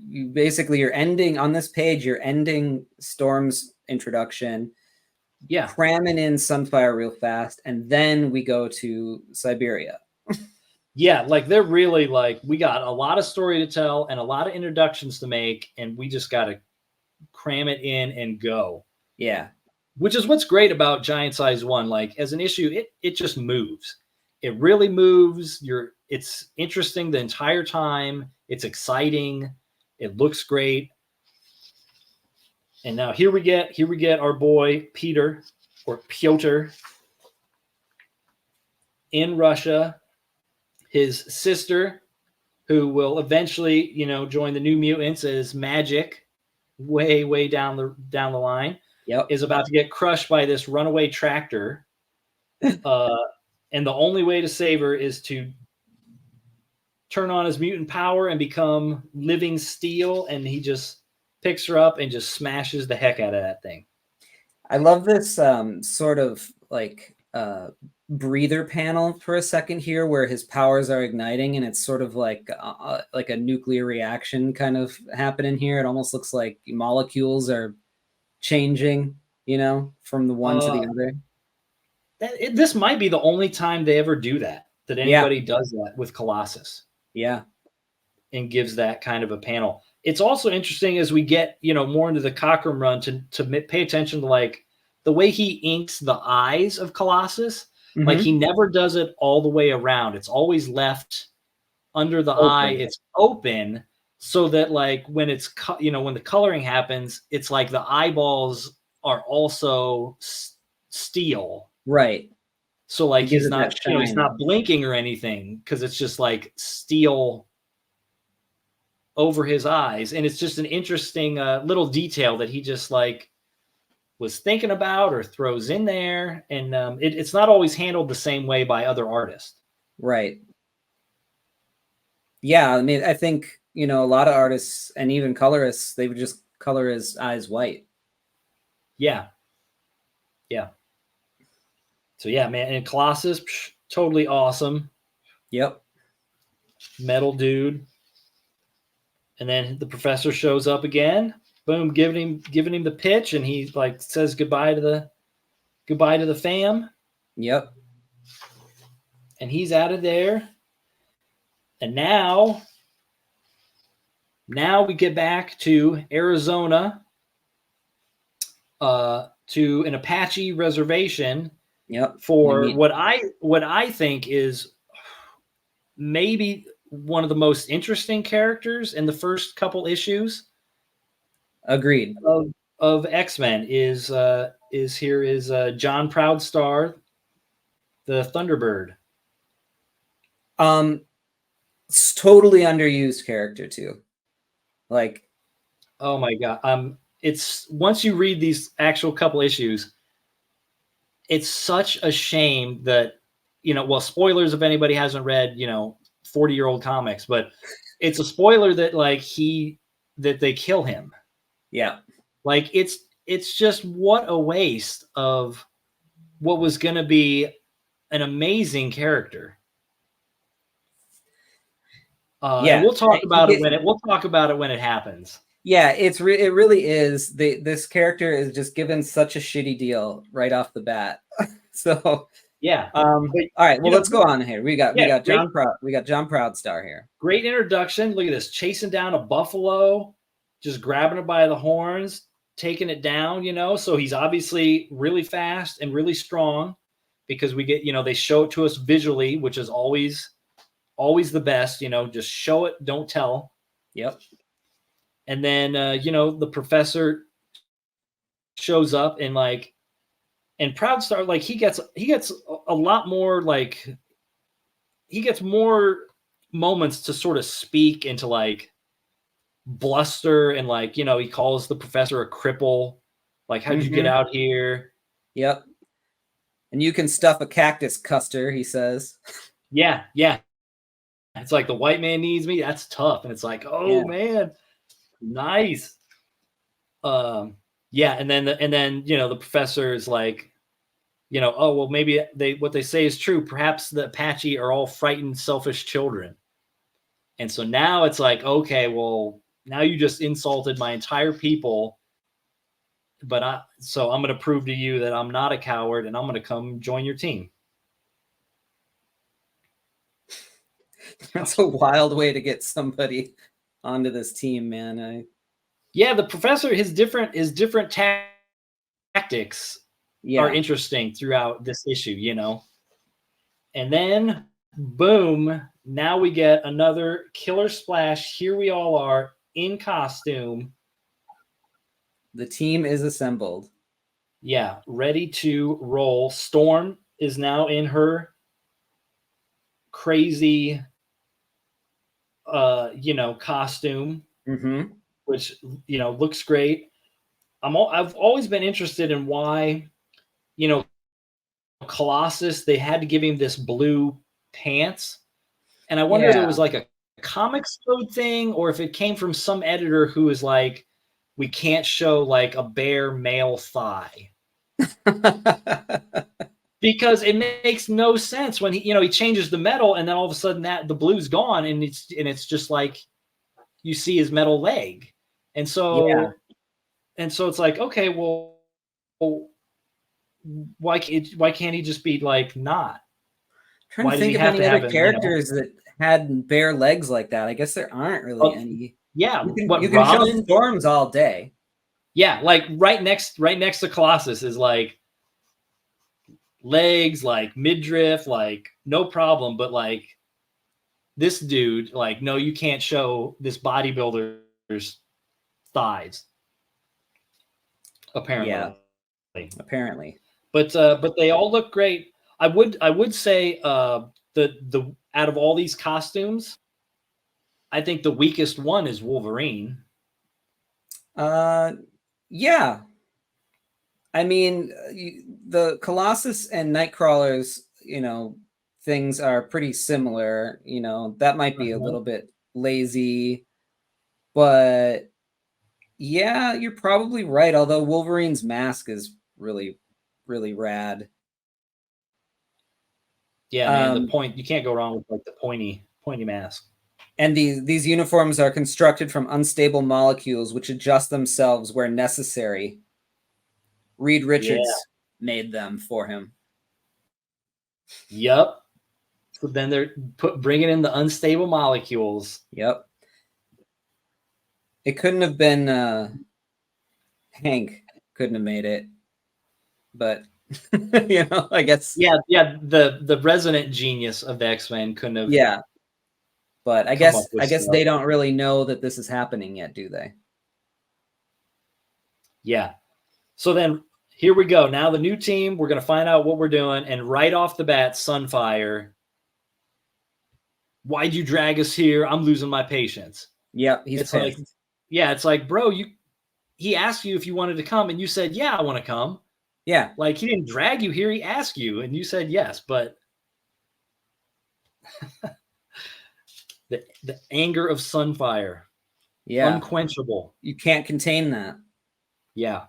you're ending on this page, you're ending Storm's introduction, cramming in Sunfire real fast, and then we go to Siberia. Yeah, like they're really like, we got a lot of story to tell and a lot of introductions to make, and we just got to cram it in and go. Yeah. Which is what's great about Giant Size 1. Like as an issue, it just moves. It really moves. It's interesting the entire time. It's exciting. It looks great. And now here we get our boy Peter, or Pyotr, in Russia. His sister, who will eventually, join the New Mutants as Magic, way down the line, is about to get crushed by this runaway tractor. And the only way to save her is to turn on his mutant power and become living steel, and he just picks her up and just smashes the heck out of that thing. I love this sort of like breather panel for a second here, where his powers are igniting, and it's sort of like a nuclear reaction kind of happening here. It almost looks like molecules are changing, from the one to the other. This might be the only time they ever do that anybody does that with Colossus. Yeah. And gives that kind of a panel. It's also interesting as we get, more into the Cockrum run to pay attention to like the way he inks the eyes of Colossus. Mm-hmm. Like he never does it all the way around. It's always left under the eye. It's open so that like when it's, when the coloring happens, it's like the eyeballs are also steel. Right. So like he's not, he's not blinking or anything, because it's just like steel over his eyes. And it's just an interesting little detail that he just like was thinking about or throws in there. And it's not always handled the same way by other artists. Right. Yeah. I mean, I think, a lot of artists and even colorists, they would just color his eyes white. Yeah. Yeah. So yeah, man. And Colossus, totally awesome. Yep. Metal dude. And then the professor shows up again. Boom, giving him the pitch, and he like says goodbye to the fam. Yep. And he's out of there. And now we get back to Arizona, to an Apache reservation. Yep. For what I think is maybe one of the most interesting characters in the first couple issues. Agreed. Of X-Men is John Proudstar, the Thunderbird. It's totally underused character too. Like, oh my god. It's once you read these actual couple issues, it's such a shame that, spoilers if anybody hasn't read, 40-year-old comics, but it's a spoiler that that they kill him. Yeah. Like it's just what a waste of what was going to be an amazing character. And we'll talk about it when it happens. Yeah, it really is. This character is just given such a shitty deal right off the bat. So yeah. All right. Well, let's go on here. We got John Proudstar here. Great introduction. Look at this, chasing down a buffalo, just grabbing it by the horns, taking it down. So he's obviously really fast and really strong, because we get they show it to us visually, which is always the best. Just show it, don't tell. Yep. And then the professor shows up and Proudstar, he gets a lot more, he gets more moments to sort of speak into bluster, and he calls the professor a cripple. How'd you get out here? Yep. And you can stuff a cactus, Custer, he says. Yeah. It's like the white man needs me. That's tough. And it's like, man, nice. Yeah. And then the professor is like, oh, well, maybe what they say is true. Perhaps the Apache are all frightened, selfish children. And so now it's like, okay, well, now you just insulted my entire people. But I'm going to prove to you that I'm not a coward, and I'm going to come join your team. That's a wild way to get somebody onto this team, man. Yeah, the professor, his different tactics are interesting throughout this issue, And then, boom, now we get another killer splash. Here we all are in costume. The team is assembled. Yeah, ready to roll. Storm is now in her crazy, costume, which, looks great. I've always been interested in why, Colossus, they had to give him this blue pants. And I wonder if it was like a comics code thing, or if it came from some editor who was like, we can't show like a bare male thigh. Because it makes no sense when he changes the metal, and then all of a sudden the blue's gone, and it's just like you see his metal leg. And so it's like, okay, well, why can't he just be like not? Trying to think of any other characters that had bare legs like that. I guess there aren't really any. Yeah, you can show Storms all day. Yeah, like right next to Colossus is like legs, like midriff, like no problem. But like this dude, like, no, you can't show this bodybuilder's thighs. Apparently. But they all look great. I would say the out of all these costumes, I think the weakest one is Wolverine. Yeah. I mean, the Colossus and Nightcrawler's, things are pretty similar. That might be a little bit lazy, but yeah, you're probably right. Although Wolverine's mask is really, really rad. Yeah, man, the point, you can't go wrong with like the pointy mask. And these uniforms are constructed from unstable molecules which adjust themselves where necessary. Reed Richards made them for him. Yep. So then they're bringing in the unstable molecules. Yep. It couldn't have been Hank couldn't have made it, but I guess. Yeah. The resident genius of the X-Men couldn't have. Yeah. But I guess they don't really know that this is happening yet, do they? Yeah. So then here we go. Now the new team, we're going to find out what we're doing. And right off the bat, Sunfire. Why'd you drag us here? I'm losing my patience. Yep, he's pissed. Like, it's like, bro, he asked you if you wanted to come, and you said, yeah, I want to come. Yeah. Like, he didn't drag you here. He asked you, and you said yes. But the anger of Sunfire. Yeah. Unquenchable. You can't contain that. Yeah.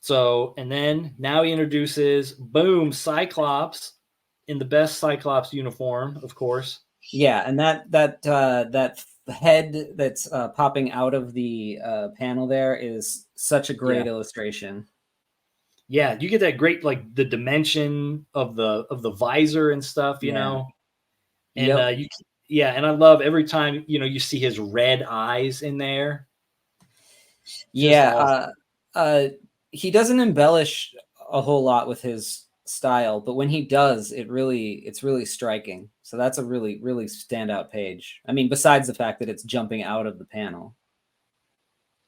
So, and then now he introduces, boom, Cyclops in the best Cyclops uniform, of course. Yeah, and that head that's popping out of the panel there is such a great illustration. Yeah, you get that great, like, the dimension of the visor and stuff, you know. And and I love every time you see his red eyes in there. Awesome. He doesn't embellish a whole lot with his style, but when he does, it's really striking. So that's a really, really standout page. I mean, besides the fact that it's jumping out of the panel.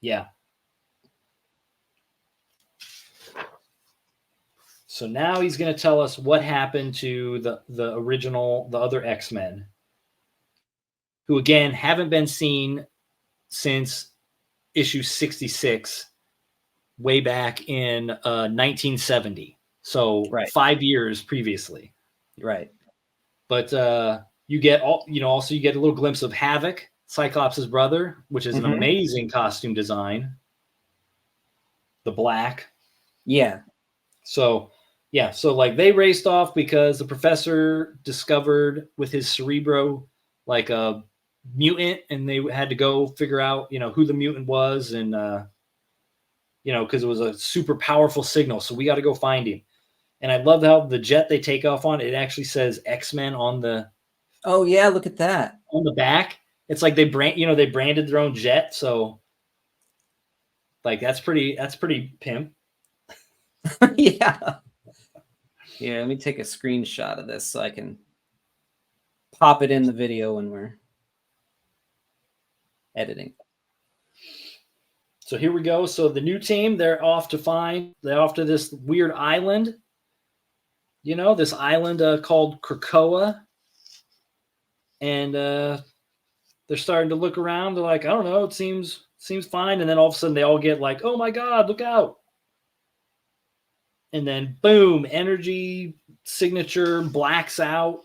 Yeah. So now he's going to tell us what happened to the other X-Men, who again haven't been seen since issue 66, way back in 1970. So 5 years previously. Right. But you get also you get a little glimpse of Havoc, Cyclops' brother, which is an amazing costume design. The black. Yeah. So like they raced off because the professor discovered with his Cerebro like a mutant, and they had to go figure out, who the mutant was, and because it was a super powerful signal. So we got to go find him. And I love how the jet they take off on, it actually says X-Men on the. Oh yeah, look at that. On the back. It's like they branded their own jet. So like that's pretty pimp. Yeah. Yeah, let me take a screenshot of this so I can pop it in the video when we're. editing. So here we go. So the new team, they're off to this weird island. You know, this island called Krakoa. And they're starting to look around. They're like, I don't know, it seems fine. And then all of a sudden they all get like, oh my God, look out. And then boom, energy signature blacks out.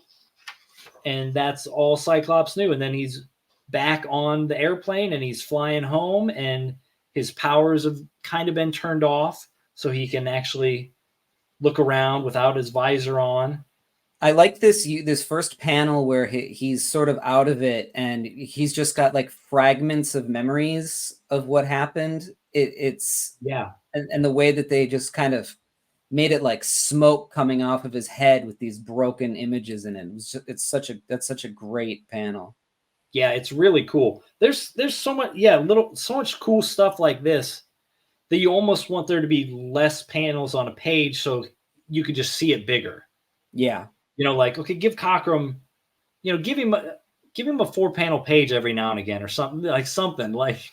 And that's all Cyclops knew. And then he's back on the airplane and he's flying home, and his powers have kind of been turned off so he can actually look around without his visor on. I like this first panel where he's sort of out of it and he's just got like fragments of memories of what happened. It's and the way that they just kind of made it like smoke coming off of his head with these broken images in it. That's such a great panel. Yeah, it's really cool. There's so much, so much cool stuff like this that you almost want there to be less panels on a page so you could just see it bigger. Yeah. You know, like, okay, give Cockrum, you know, give him a 4-panel page every now and again or something like.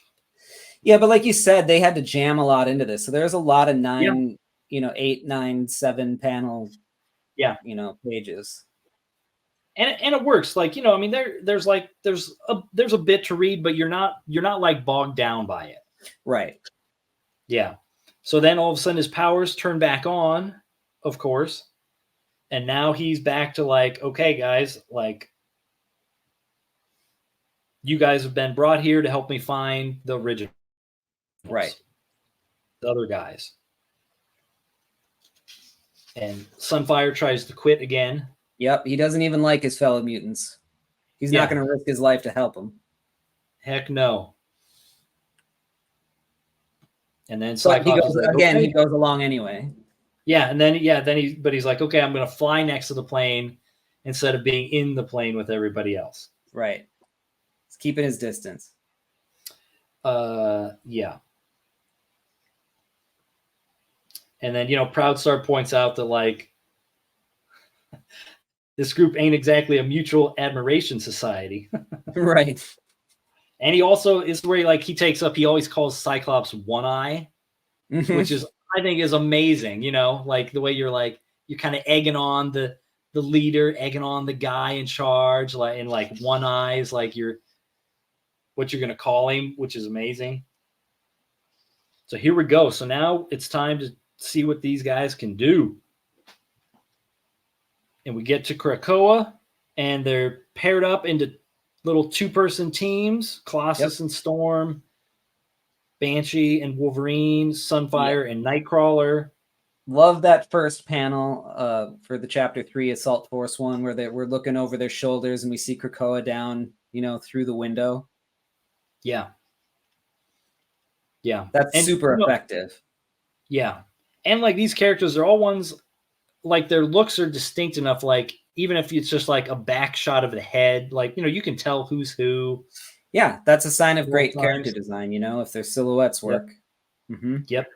Yeah, but like you said, they had to jam a lot into this. So there's a lot of 8, 9, 7 panel, pages. And it works. Like, you know, I mean, there's a bit to read, but you're not like bogged down by it. Right. Yeah. So then all of a sudden his powers turn back on, of course. And now he's back to like, okay, guys, like, you guys have been brought here to help me find the original. Right. The other guys. And Sunfire tries to quit again. Yep, he doesn't even like his fellow mutants. He's not going to risk his life to help them. Heck no. And then Cyclops he goes along anyway. Yeah, and then he's like, okay, I'm going to fly next to the plane instead of being in the plane with everybody else. Right. He's keeping his distance. Yeah. And then, Proudstar points out that, like, this group ain't exactly a mutual admiration society. Right. And he also is where he takes up, he always calls Cyclops One Eye, which is, I think, is amazing. Like the way you're kind of egging on the leader, egging on the guy in charge, and One Eye is what you're going to call him, which is amazing. So here we go. So now it's time to see what these guys can do. And we get to Krakoa, and they're paired up into little 2-person teams, Colossus and Storm, Banshee and Wolverine, Sunfire and Nightcrawler. Love that first panel for the Chapter 3 Assault Force one, where we're looking over their shoulders and we see Krakoa down, through the window. Yeah. Yeah. That's super effective. Yeah. And these characters are all ones, their looks are distinct enough, even if it's just a back shot of the head, you can tell who's who. Yeah, that's a sign of great character design, if their silhouettes work. Yep. Mm-hmm. Yep.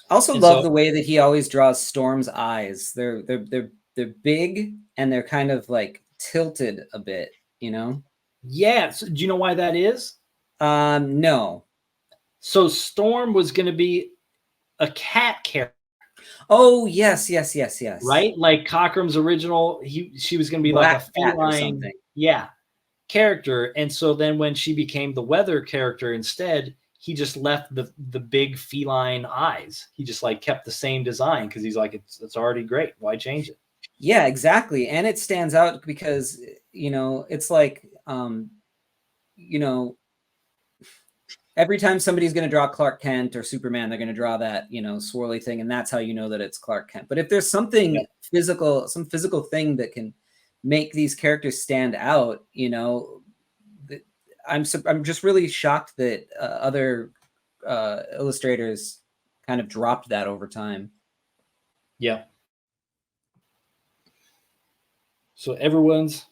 Also love the way that he always draws Storm's eyes. They're big and they're kind of tilted a bit, Yeah. So, do you know why that is? No. So Storm was going to be a cat character. Oh, yes. Right? Like Cockrum's original, she was going to be Black a feline character. And so then when she became the weather character instead, he just left the big feline eyes. He just kept the same design because he's it's already great. Why change it? Yeah, exactly. And it stands out because, it's every time somebody's going to draw Clark Kent or Superman, they're going to draw that, swirly thing. And that's how you know that it's Clark Kent. But if there's something physical, some physical thing that can make these characters stand out, I'm just really shocked that other illustrators kind of dropped that over time. Yeah. So everyone's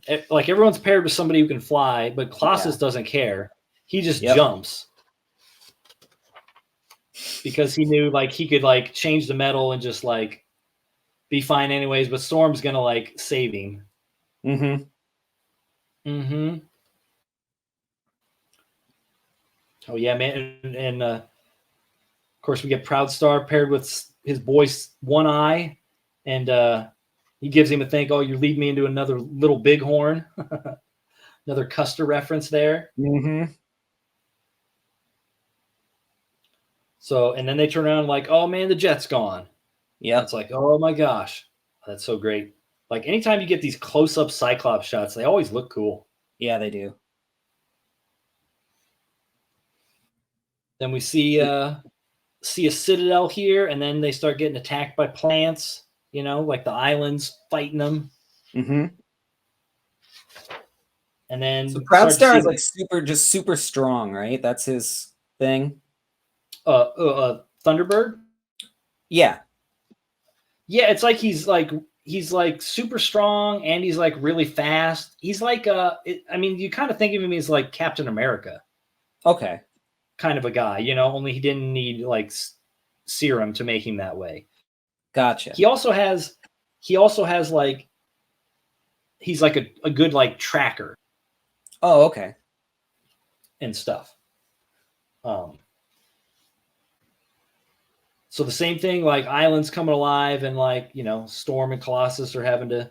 paired with somebody who can fly, but Colossus doesn't care. He just jumps because he knew he could change the metal and just be fine anyways. But Storm's gonna save him. Mm-hmm. Mm-hmm. Oh yeah, man, and of course we get Proudstar paired with his boy's One Eye, and he gives him a think. Oh, you lead me into another Little Bighorn, another Custer reference there. Mm-hmm. So, and then they turn around like, oh man, the jet's gone. Yeah, it's like, oh my gosh, that's so great. Like anytime you get these close-up Cyclops shots, they always look cool. Yeah, they do. Then we see a citadel here, and then they start getting attacked by plants. Like the islands fighting them. Mm-hmm. And then so Proudstar is like super strong, right? That's his thing. Thunderbird. Yeah. Yeah, it's like he's like super strong, and he's like really fast. He's like you kind of think of him as like Captain America. Okay. Kind of a guy, only he didn't need like serum to make him that way. Gotcha. He also has like, he's like a good like tracker. Oh, okay. And stuff. So the same thing, like islands coming alive, and like, Storm and Colossus are having to.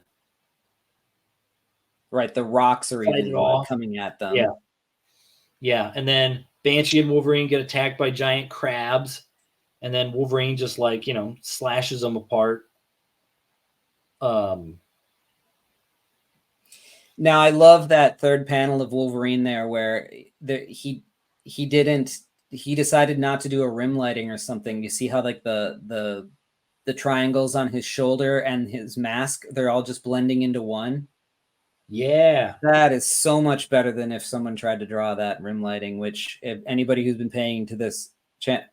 Right, the rocks are even coming at them. Yeah. Yeah, and then Banshee and Wolverine get attacked by giant crabs, and then Wolverine just like, slashes them apart. Now I love that third panel of Wolverine there where he decided not to do a rim lighting or something. You see how like the triangles on his shoulder and his mask, they're all just blending into one. Yeah. That is so much better than if someone tried to draw that rim lighting, which if anybody who's been paying to this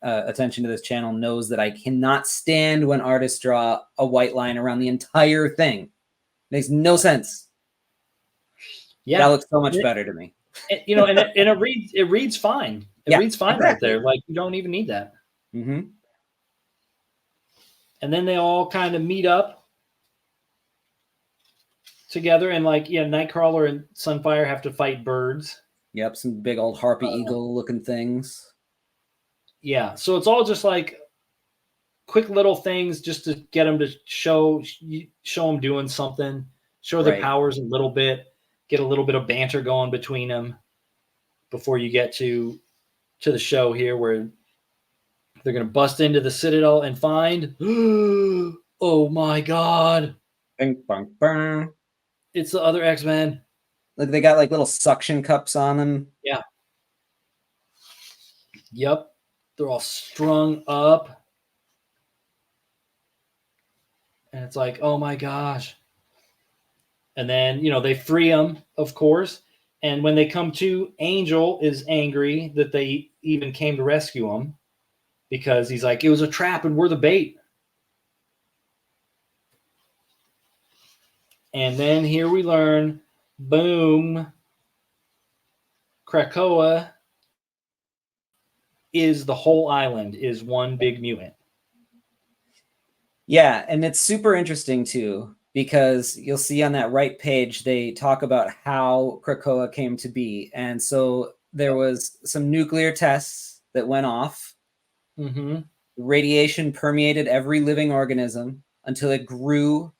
attention to this channel knows that I cannot stand when artists draw a white line around the entire thing. Makes no sense. Yeah, that looks so much better to me. And it reads fine. It reads fine exactly. Right there. Like you don't even need that. Mm-hmm. And then they all kind of meet up together, and like Nightcrawler and Sunfire have to fight birds. Yep, some big old harpy eagle looking things. Yeah, so it's all just like quick little things just to get them to show them doing something, show their powers a little bit. Get a little bit of banter going between them before you get to the show here, where they're going to bust into the Citadel and find, oh my God. Bing, bang, bang. It's the other X-Men. Look, they got like little suction cups on them. Yeah. Yep. They're all strung up. And it's like, oh my gosh. And then, they free him, of course. And when they come to, Angel is angry that they even came to rescue him, because he's like, it was a trap and we're the bait. And then here we learn, boom, Krakoa is the whole island, is one big mutant. Yeah, and it's super interesting too, because you'll see on that right page, they talk about how Krakoa came to be. And so there was some nuclear tests that went off. Mm-hmm. Radiation permeated every living organism until it grew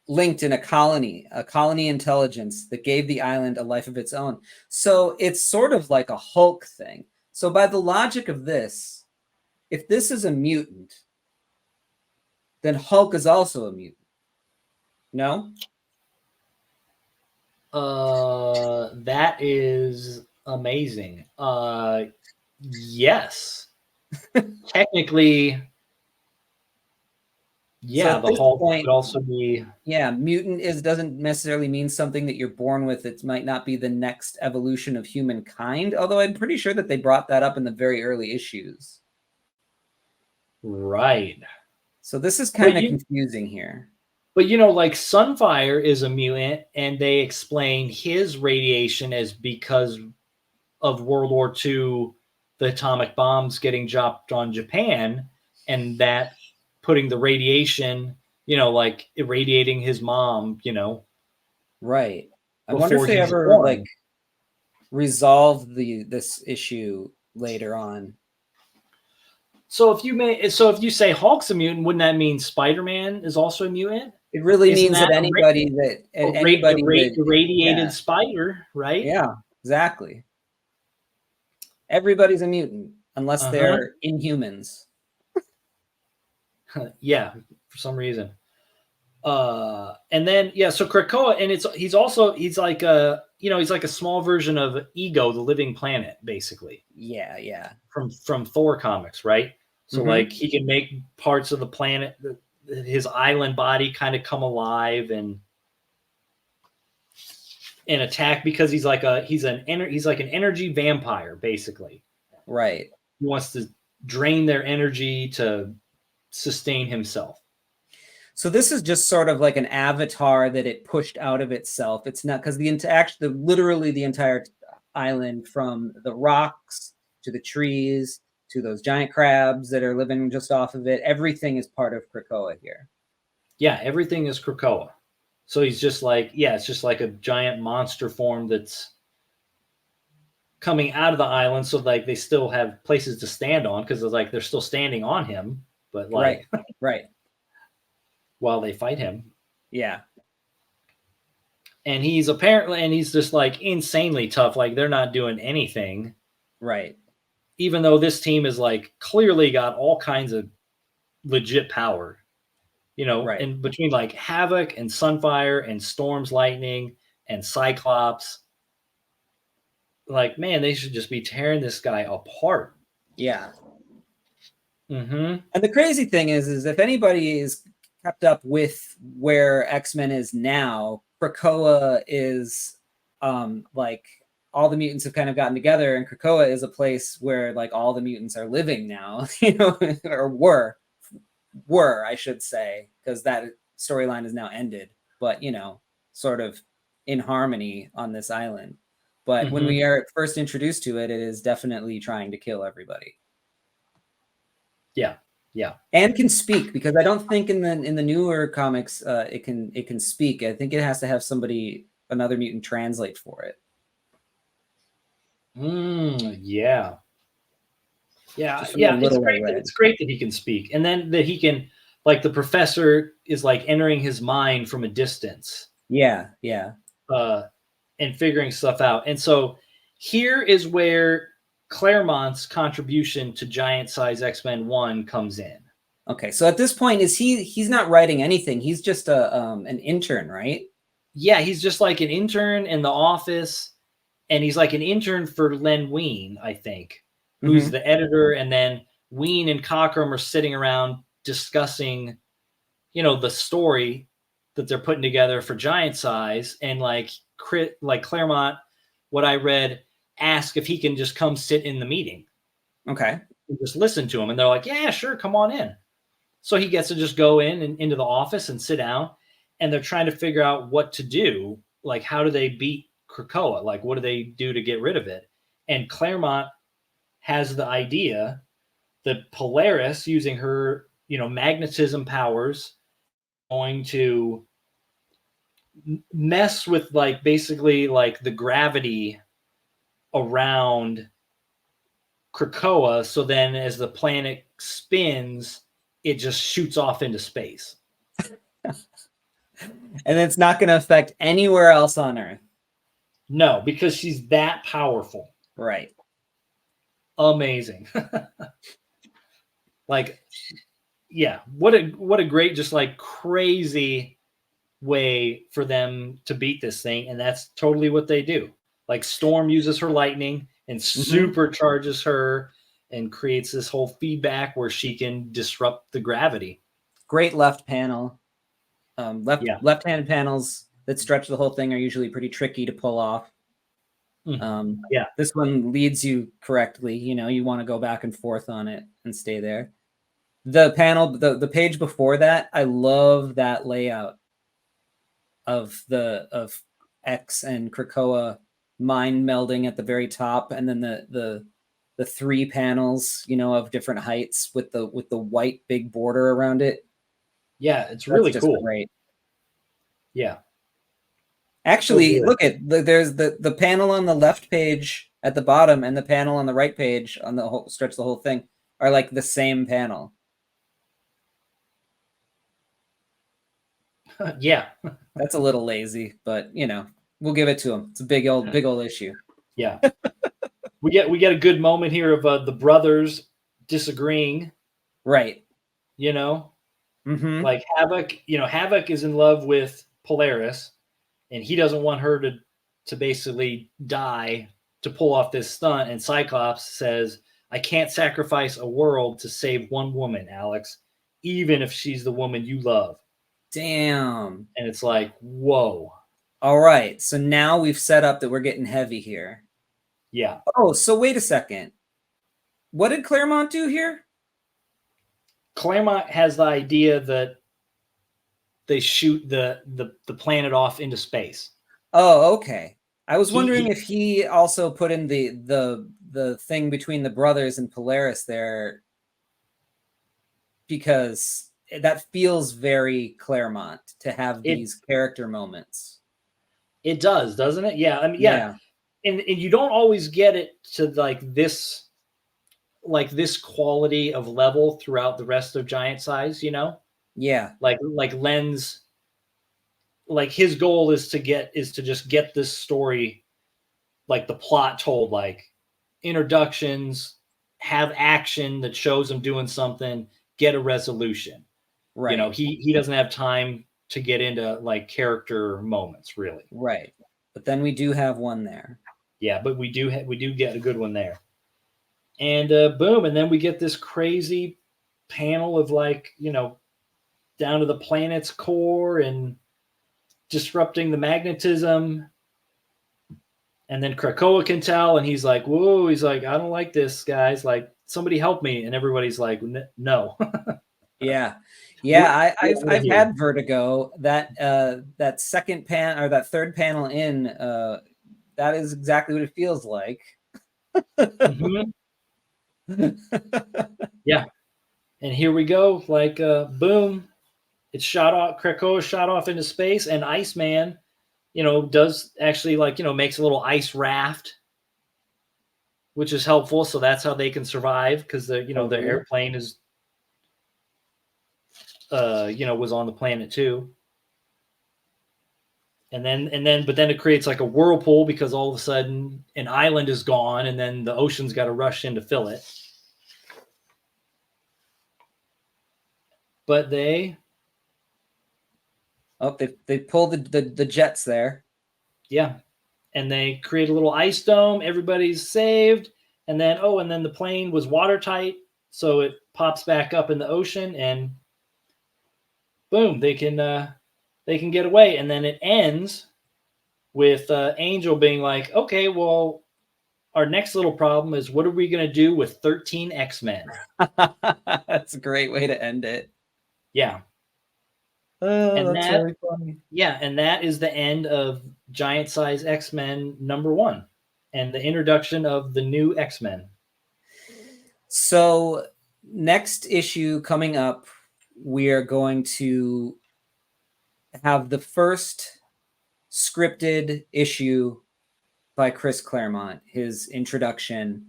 linked in a colony intelligence that gave the island a life of its own. So it's sort of like a Hulk thing. So by the logic of this, if this is a mutant, then Hulk is also a mutant. No? That is amazing. Yes. Technically, yeah, so the Hulk would also be... Yeah, mutant doesn't necessarily mean something that you're born with. It might not be the next evolution of humankind, although I'm pretty sure that they brought that up in the very early issues. Right. So this is kind of confusing here. But, like Sunfire is a mutant, and they explain his radiation as because of World War II, the atomic bombs getting dropped on Japan, and that putting the radiation, like irradiating his mom, Right. I wonder if they ever resolve this issue later on. So if you say Hulk's a mutant, wouldn't that mean Spider-Man is also a mutant? It really means that anybody that irradiated spider, right? Yeah, exactly. Everybody's a mutant unless they're Inhumans. Yeah, for some reason. And then so Krakoa, and he's like a small version of Ego, the Living Planet, basically. Yeah. From Thor comics, right? So like he can make parts of the planet, his island body kind of come alive and attack, because he's like an energy vampire, basically. Right. He wants to drain their energy to sustain himself. So this is just sort of like an avatar that it pushed out of itself. It's not, because literally the entire island, from the rocks to the trees to those giant crabs that are living just off of it, everything is part of Krakoa here. Yeah, everything is Krakoa. So he's just like, it's just like a giant monster form that's coming out of the island. So like they still have places to stand on, because it's like they're still standing on him, but like right. While they fight him. Yeah. And he's just like insanely tough. Like they're not doing anything. Right. Even though this team is like clearly got all kinds of legit power, right. in between like Havoc and Sunfire and Storm's lightning and Cyclops. Like, man, they should just be tearing this guy apart. Yeah. Mm-hmm. And the crazy thing is if anybody is kept up with where X-Men is now, Krakoa is like all the mutants have kind of gotten together, and Krakoa is a place where like all the mutants are living now, or were, I should say, because that storyline is now ended, but sort of in harmony on this island. But when we are first introduced to it, it is definitely trying to kill everybody. Yeah. And can speak, because I don't think in the newer comics it can speak. I think it has to have another mutant translate for it. Yeah. It's great that he can speak, and then that he can, like, the professor is like entering his mind from a distance. Yeah. And figuring stuff out. And so here is where Claremont's contribution to Giant Size X-Men 1 comes in. Okay, so at this point, he's not writing anything. He's just an intern, right? Yeah, he's just like an intern in the office, and he's like an intern for Len Wein, I think, who's the editor. And then Wein and Cockrum are sitting around discussing, the story that they're putting together for Giant Size, and like Claremont, what I read, ask if he can just come sit in the meeting. Okay. And just listen to him. And they're like, yeah, sure, come on in. So he gets to just go into the office and sit down, and they're trying to figure out what to do. Like, how do they beat Krakoa? Like, what do they do to get rid of it? And Claremont has the idea that Polaris, using her, magnetism powers, going to mess with like basically like the gravity around Krakoa, so then as the planet spins, it just shoots off into space. And it's not going to affect anywhere else on Earth. No, because she's that powerful. Right. Amazing. Like, yeah, what a great, just like crazy way for them to beat this thing. And that's totally what they do. Like, Storm uses her lightning and supercharges her and creates this whole feedback where she can disrupt the gravity. Great left panel. Left-handed panels that stretch the whole thing are usually pretty tricky to pull off. This one leads you correctly. You want to go back and forth on it and stay there. The panel, the page before that, I love that layout of X and Krakoa mind melding at the very top, and then the three panels, of different heights with the white big border around it. Yeah, it's really cool. Great. Yeah. Actually, look at there's the panel on the left page at the bottom and the panel on the right page on the whole stretch the whole thing are like the same panel. Yeah. That's a little lazy, but you know, we'll give it to him. It's a big old issue. Yeah. we get a good moment here of the brothers disagreeing. Right. You know? Mm-hmm. Like Havoc is in love with Polaris, and he doesn't want her to basically die to pull off this stunt. And Cyclops says, I can't sacrifice a world to save one woman, Alex, even if she's the woman you love. Damn. And it's like, whoa. All right. So now we've set up that we're getting heavy here. Yeah. Oh, so wait a second. What did Claremont do here? Claremont has the idea that they shoot the planet off into space. Oh, okay. I was wondering if he also put in the thing between the brothers and Polaris there, because that feels very Claremont to have these character moments. It does, doesn't it? Yeah. I mean, yeah. And you don't always get it to like this quality of level throughout the rest of Giant Size, you know? Yeah. Like Len's, like his goal is to just get this story, like the plot told, like introductions, have action that shows him doing something, get a resolution. Right. You know, he doesn't have time to get into like character moments, really. Right. But then we do have one there. Yeah, but we do get a good one there. And boom, and then we get this crazy panel of like, you know, down to the planet's core and disrupting the magnetism. And then Krakoa can tell, and he's like, whoa, he's like, I don't like this, guys. Like, somebody help me. And everybody's like, no. Yeah. Yeah, I've had vertigo. That second pan or that third panel in, that is exactly what it feels like. Mm-hmm. Yeah. And here we go. Like, boom. It's shot off. Krakoa shot off into space, and Iceman, you know, does actually like, you know, makes a little ice raft, which is helpful. So that's how they can survive, because the, you know, their airplane is, you know, was on the planet too. But then it creates like a whirlpool, because all of a sudden an island is gone, and then the ocean's got to rush in to fill it. But they pull the jets there. Yeah. And they create a little ice dome. Everybody's saved. And then the plane was watertight, so it pops back up in the ocean, and boom, they can get away. And then it ends with Angel being like, okay, well, our next little problem is, what are we going to do with 13 X-Men? That's a great way to end it. Yeah. Oh, and that's very funny. Yeah, and that is the end of Giant Size X-Men #1 and the introduction of the new X-Men. So next issue coming up, we are going to have the first scripted issue by Chris Claremont, his introduction.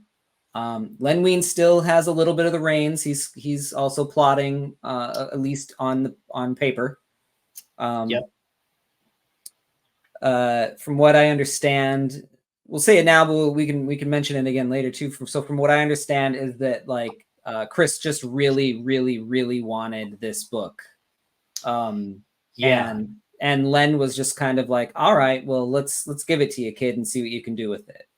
Len Wein still has a little bit of the reins. He's also plotting, at least on paper. Yep. From what I understand, we'll say it now, but we can mention it again later too. From what I understand is that like Chris just really, really, really wanted this book. Yeah. And Len was just kind of like, all right, well, let's give it to you, kid, and see what you can do with it.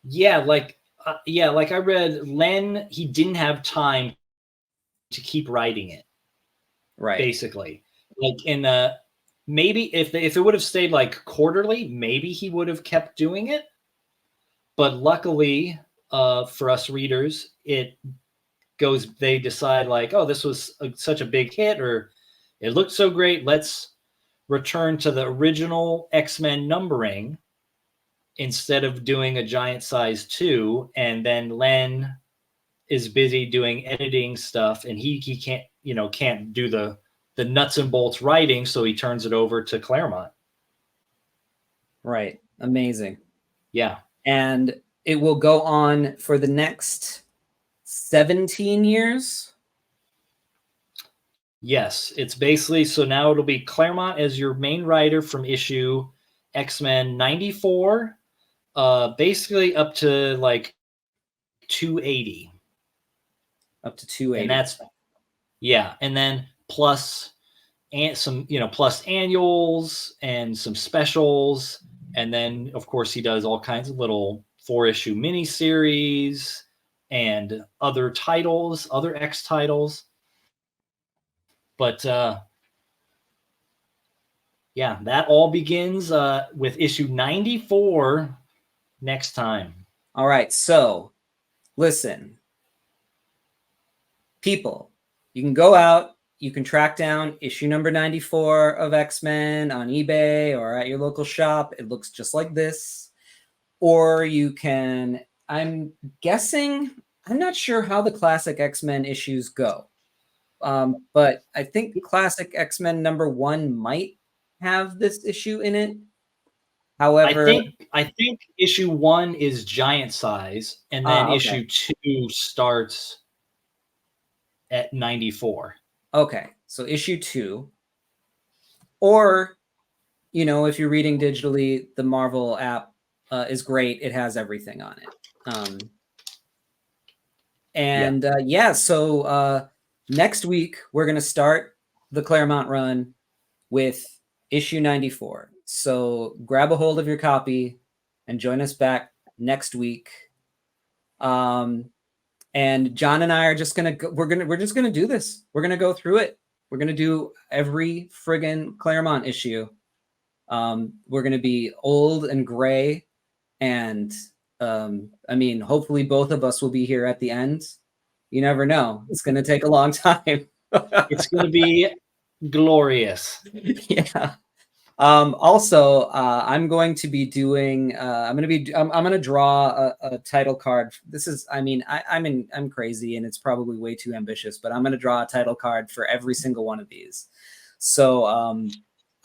Yeah, like I read, Len, he didn't have time to keep writing it. Right. Basically. Like in maybe if it would have stayed like quarterly, maybe he would have kept doing it. But luckily for us readers, they decide like, oh, this was such a big hit, or it looked so great, let's return to the original X-Men numbering instead of doing a Giant Size 2. And then Len is busy doing editing stuff, and he can't do the nuts and bolts writing, so he turns it over to Claremont. Right. Amazing. Yeah. And it will go on for the next 17 years. Yes, it's basically, so now it'll be Claremont as your main writer from issue X-Men 94, basically up to like 280. Up to 280. And that's, yeah, and then plus and some, plus annuals and some specials, and then of course he does all kinds of little 4-issue miniseries and other titles, other X titles. But yeah, that all begins with issue 94 next time. All right, so listen, people, you can go out, you can track down issue number 94 of X-Men on eBay or at your local shop. It looks just like this. Or you can, I'm guessing, I'm not sure how the classic X-Men issues go. But I think classic X-Men #1 might have this issue in it. However, I think issue 1 is giant size, and then okay. issue 2 starts at 94. Okay, so issue 2. Or, if you're reading digitally, the Marvel app is great. It has everything on it. So next week, we're going to start the Claremont run with issue 94. So grab a hold of your copy and join us back next week. And John and I are just going to, we're just going to do this. We're going to go through it. We're going to do every friggin' Claremont issue. We're going to be old and gray. And hopefully both of us will be here at the end. You never know. It's going to take a long time. It's going to be glorious. Yeah. Also, I'm going to be doing, I'm going to draw a title card. This is, I'm crazy and it's probably way too ambitious, but I'm going to draw a title card for every single one of these. So,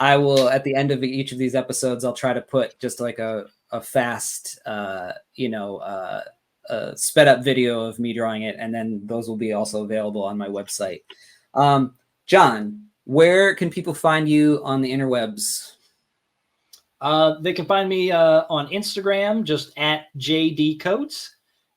I will, at the end of each of these episodes, I'll try to put just like a fast, sped up video of me drawing it. And then those will be also available on my website. John, where can people find you on the interwebs? They can find me on Instagram, just at JDCoates.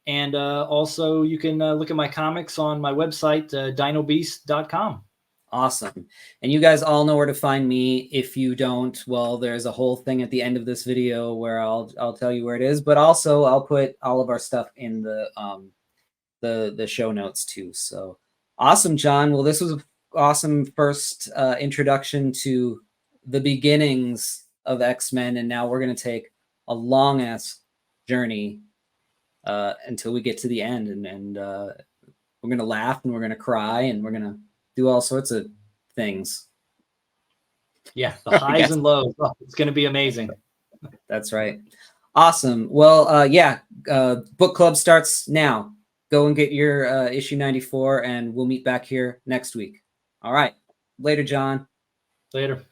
And also you can look at my comics on my website, dinobeast.com. Awesome. And you guys all know where to find me. If you don't, well, there's a whole thing at the end of this video where I'll tell you where it is, but also I'll put all of our stuff in the show notes too. So awesome, John. Well, this was an awesome first introduction to the beginnings of X-Men, and now we're going to take a long ass journey until we get to the end, and we're going to laugh and we're going to cry and we're going to do all sorts of things. Yeah, the highs and lows. Oh, it's going to be amazing. That's right. Awesome. Well, book club starts now. Go and get your issue 94, and we'll meet back here next week. All right. Later, John. Later.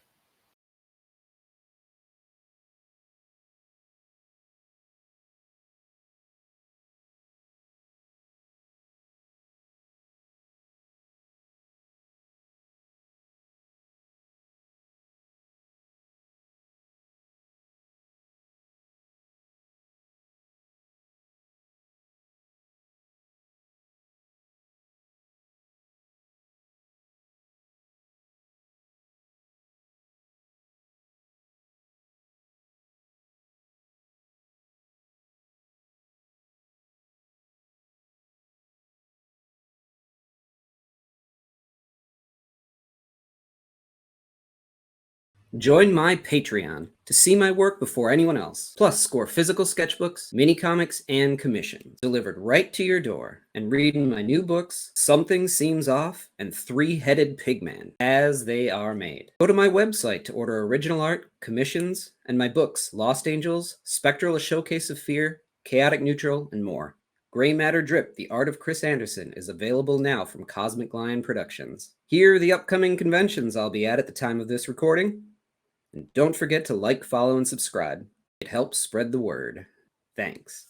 Join my Patreon to see my work before anyone else, plus score physical sketchbooks, mini comics, and commissions delivered right to your door, and reading my new books, Something Seems Off and Three-Headed Pigman, as they are made. Go to my website to order original art, commissions, and my books, Lost Angels, Spectral: A Showcase of Fear, Chaotic Neutral, and more. Gray Matter Drip, The Art of Chris Anderson, is available now from Cosmic Lion Productions. Here are the upcoming conventions I'll be at the time of this recording. And don't forget to like, follow, and subscribe. It helps spread the word. Thanks.